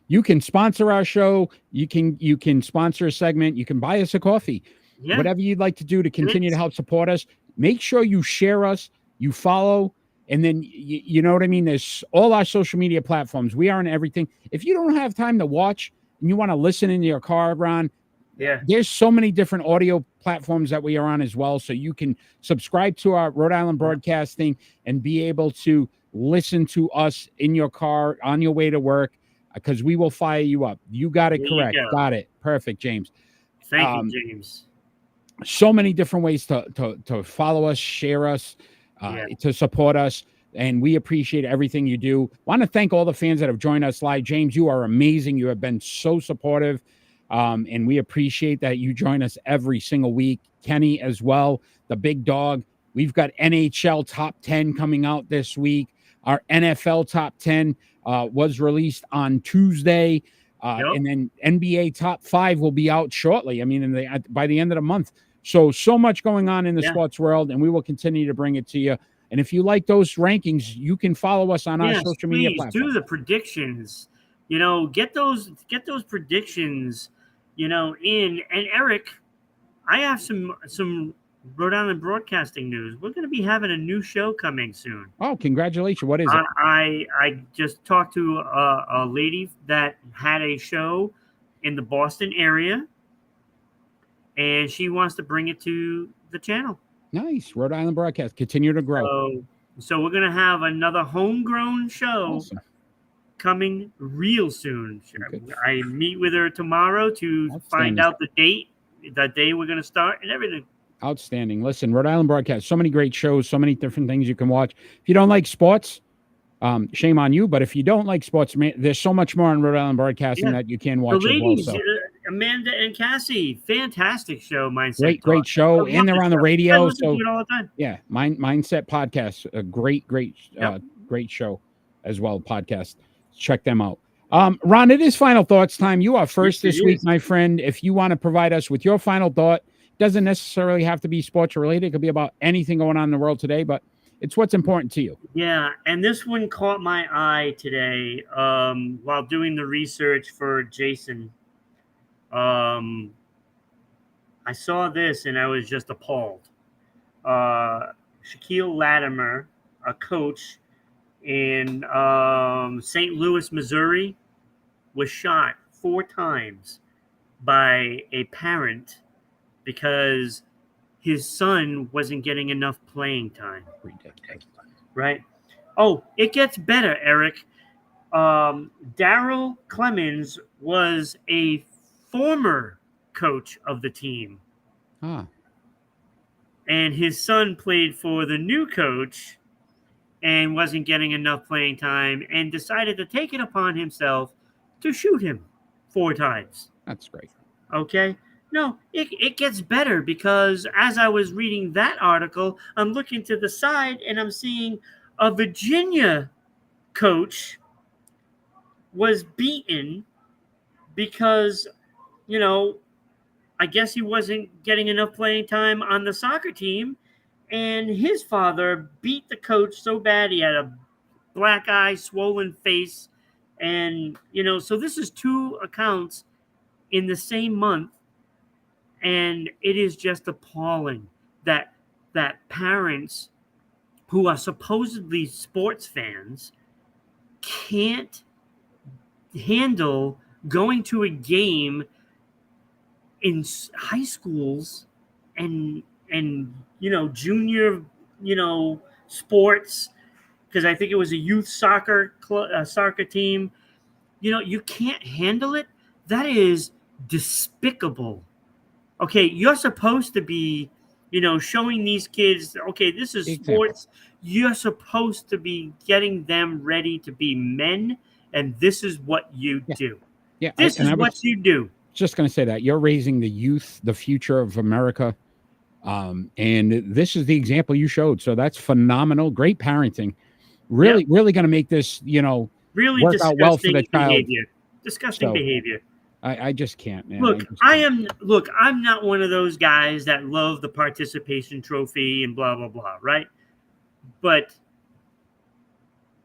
you can sponsor our show. You can sponsor a segment. You can buy us a coffee. Yeah. Whatever you'd like to do to continue to help support us. Make sure you share us, you follow, and then you know what I mean? There's all our social media platforms. We are on everything. If you don't have time to watch and you want to listen in your car, Ron, Yeah. there's so many different audio platforms that we are on as well. So you can subscribe to our Rhode Island Broadcasting and be able to listen to us in your car on your way to work, because we will fire you up. You got it There you correct. go. Got it. Perfect, James. Thank you, James. So many different ways to follow us, share us, to support us. And we appreciate everything you do. Want to thank all the fans that have joined us live. James, you are amazing. You have been so supportive. And we appreciate that you join us every single week. Kenny as well, the big dog. We've got NHL top 10 coming out this week. Our NFL top 10 was released on Tuesday. And then NBA top 5 will be out shortly. I mean, by the end of the month. So much going on in the sports world, and we will continue to bring it to you. And if you like those rankings, you can follow us on our social media platforms. Do the predictions. Get those predictions, in. And Eric, I have some Rhode Island Broadcasting news. We're going to be having a new show coming soon. Oh, congratulations. What is it? I just talked to a lady that had a show in the Boston area, and she wants to bring it to the channel. Nice. Rhode Island Broadcast. Continue to grow. So we're going to have another homegrown show coming real soon. I meet with her tomorrow to find out the day we're going to start and everything. Outstanding. Listen, Rhode Island Broadcast, so many great shows, so many different things you can watch. If you don't like sports, shame on you. But if you don't like sports, man, there's so much more on Rhode Island Broadcasting that you can watch. The ladies, as well, Amanda and Cassie, fantastic show. Mindset great show, and they're on the radio. So all the time. Yeah, Mindset Podcast, a great show as well. Podcast, check them out. Ron, it is final thoughts time. You are first this week, my friend. If you want to provide us with your final thought, doesn't necessarily have to be sports related. It could be about anything going on in the world today, but it's what's important to you. Yeah, and this one caught my eye today while doing the research for Jason. I saw this and I was just appalled. Shaquille Latimer, a coach in St. Louis, Missouri, was shot 4 times by a parent because his son wasn't getting enough playing time. Ridiculous. Right? Oh, it gets better, Eric. Darryl Clemens was a former coach of the team. And his son played for the new coach and wasn't getting enough playing time and decided to take it upon himself to shoot him 4 times. That's great. Okay? No, it gets better, because as I was reading that article, I'm looking to the side and I'm seeing a Virginia coach was beaten because, I guess he wasn't getting enough playing time on the soccer team, and his father beat the coach so bad he had a black eye, swollen face, And, so this is 2 accounts in the same month. And it is just appalling that parents who are supposedly sports fans can't handle going to a game in high schools and junior sports, because I think it was a youth soccer team. You can't handle it. That is despicable. Okay, you're supposed to be showing these kids, okay, this is Exactly. sports. You're supposed to be getting them ready to be men, and this is what you do. Yeah, This is I was what you do. just going to say that you're raising the youth, the future of America. And this is the example you showed. So that's phenomenal. Great parenting. Really, really going to make this, Really work out well for the disgusting child. behavior. Disgusting So, behavior. I just can't, man. Look, just can't. I'm not one of those guys that love the participation trophy and blah, blah, blah, right? But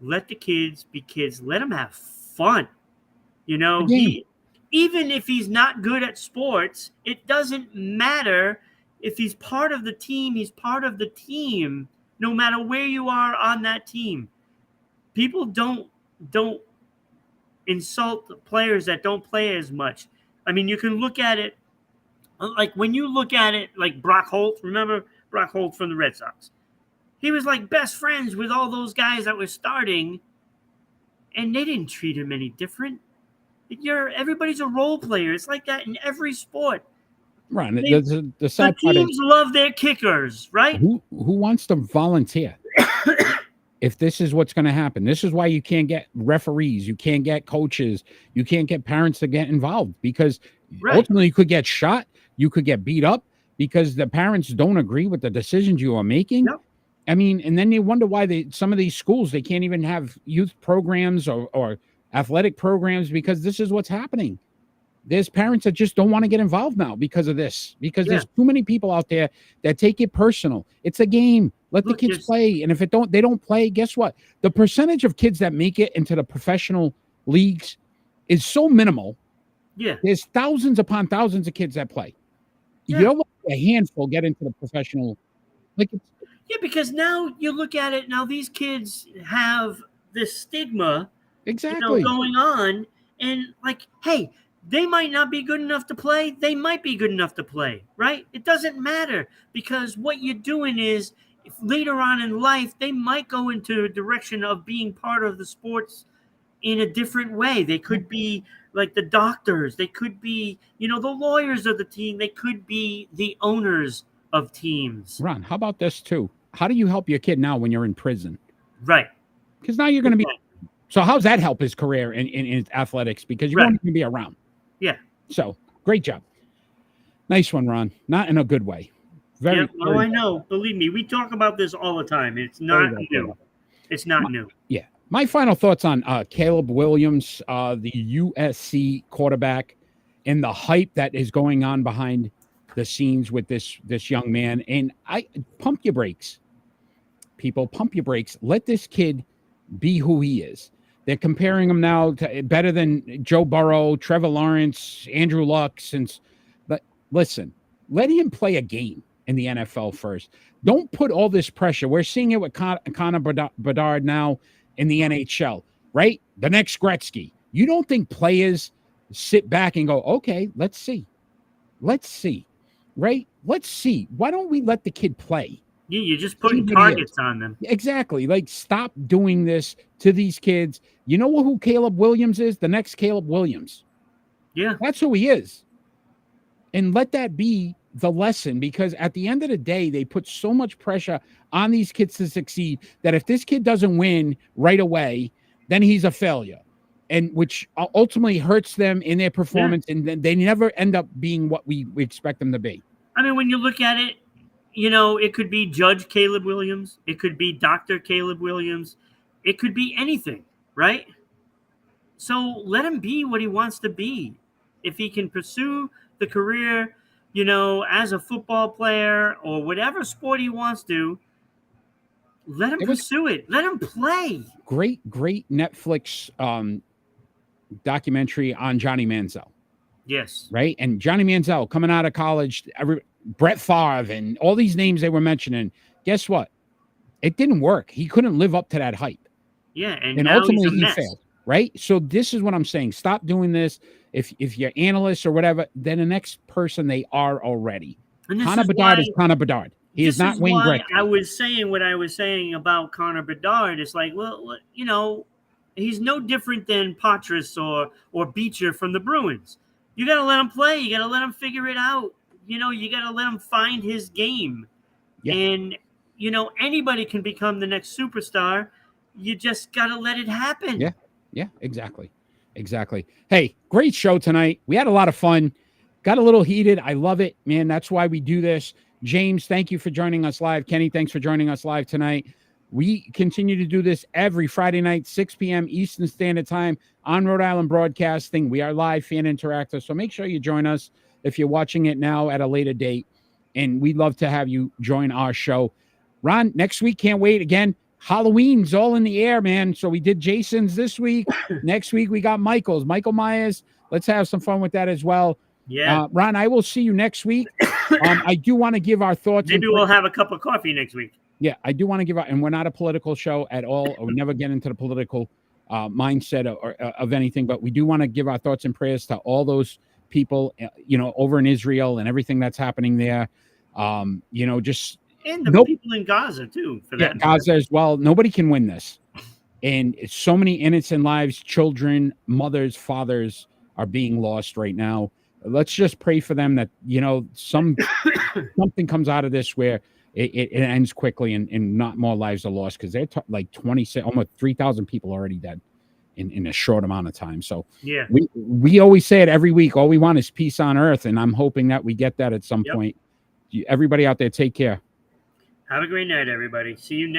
let the kids be kids. Let them have fun. Game. Even if he's not good at sports, it doesn't matter. If he's part of the team, he's part of the team, no matter where you are on that team. People don't insult players that don't play as much. I mean, you can look at it like when you look at it like Brock Holt. Remember Brock Holt from the Red Sox? He was like best friends with all those guys that were starting, and they didn't treat him any different. Everybody's a role player. It's like that in every sport. Right. The The sad part teams is love their kickers, right? who wants to volunteer? If this is what's going to happen, this is why you can't get referees, you can't get coaches, you can't get parents to get involved, because ultimately you could get shot, you could get beat up because the parents don't agree with the decisions you are making. Yep. I mean, and then you wonder why some of these schools, they can't even have youth programs or athletic programs, because this is what's happening. There's parents that just don't want to get involved now because of this, because there's too many people out there that take it personal. It's a game. Let the kids play. And if they don't play, guess what? The percentage of kids that make it into the professional leagues is so minimal. Yeah. There's thousands upon thousands of kids that play. Yeah. You don't want a handful get into the professional. Because now you look at it, now these kids have this stigma going on, and like, hey, they might not be good enough to play. They might be good enough to play, right? It doesn't matter, because what you're doing is, if later on in life, they might go into a direction of being part of the sports in a different way. They could be like the doctors. They could be, the lawyers of the team. They could be the owners of teams. Ron, how about this too? How do you help your kid now when you're in prison? Right. Because now you're going to be. So how's that help his career in athletics? Because you won't even be around. Yeah. So great job. Nice one, Ron. Not in a good way. Very. I know. Believe me, we talk about this all the time. It's not new. It's not new. Yeah. My final thoughts on Caleb Williams, the USC quarterback, and the hype that is going on behind the scenes with this young man. And pump your brakes. People, pump your brakes. Let this kid be who he is. They're comparing him now to better than Joe Burrow, Trevor Lawrence, Andrew Luck. But listen, let him play a game in the NFL first. Don't put all this pressure. We're seeing it with Connor Bedard now in the NHL, right? The next Gretzky. You don't think players sit back and go, okay, let's see, right? Let's see. Why don't we let the kid play? Yeah, you're just putting targets on them. Exactly. Like, stop doing this to these kids. You know who Caleb Williams is? The next Caleb Williams. Yeah. That's who he is. And let that be the lesson, because at the end of the day, they put so much pressure on these kids to succeed that if this kid doesn't win right away, then he's a failure, and which ultimately hurts them in their performance, and then they never end up being what we expect them to be. I mean, when you look at it, it could be Judge Caleb Williams. It could be Dr. Caleb Williams. It could be anything, right? So let him be what he wants to be. If he can pursue the career, as a football player or whatever sport he wants to, let him pursue it. Let him play. Great Netflix documentary on Johnny Manziel, Yes. right? And Johnny Manziel coming out of college, Brett Favre and all these names they were mentioning. Guess what? It didn't work. He couldn't live up to that hype. Yeah, and And now ultimately he's a he mess. failed, right? So this is what I'm saying. Stop doing this. If you're analysts or whatever, then the next person they are already. And this Connor is Bedard why- is Connor Bedard. He is This not Wayne why Gretzky. I was saying what I was saying about Connor Bedard. It's like, well, you know, he's no different than Patras or Beecher from the Bruins. You got to let him play. You got to let him figure it out. You know, you got to let him find his game. Yeah. And, you know, anybody can become the next superstar. You just got to let it happen. Yeah. Yeah, exactly. Exactly. Hey, great show tonight. We had a lot of fun. Got a little heated. I love it, man. That's why we do this. James, thank you for joining us live. Kenny, thanks for joining us live tonight. We continue to do this every Friday night, 6 p.m. Eastern Standard Time on Rhode Island Broadcasting. We are live, fan interactive. So make sure you join us if you're watching it now at a later date. And we'd love to have you join our show. Ron, next week, can't wait. Again, Halloween's all in the air, man. So we did Jason's this week. Next week, we got Michael Myers. Let's have some fun with that as well. Yeah. Ron, I will see you next week. I do want to give our thoughts. Maybe we'll have a cup of coffee next week. Yeah, I do want to give out, and we're not a political show at all. Or we never get into the political mindset of anything, but we do want to give our thoughts and prayers to all those people, you know, over in Israel and everything that's happening there. You know, just and the people in Gaza too. For that Gaza as well. Nobody can win this, and it's so many innocent lives, children, mothers, fathers are being lost right now. Let's just pray for them that, you know, something comes out of this where it ends quickly and not more lives are lost, because they're like 26, almost 3,000 people already dead in a short amount of time. So yeah, we always say it every week. All we want is peace on earth, and I'm hoping that we get that at some point. Everybody out there, take care. Have a great night, everybody. See you next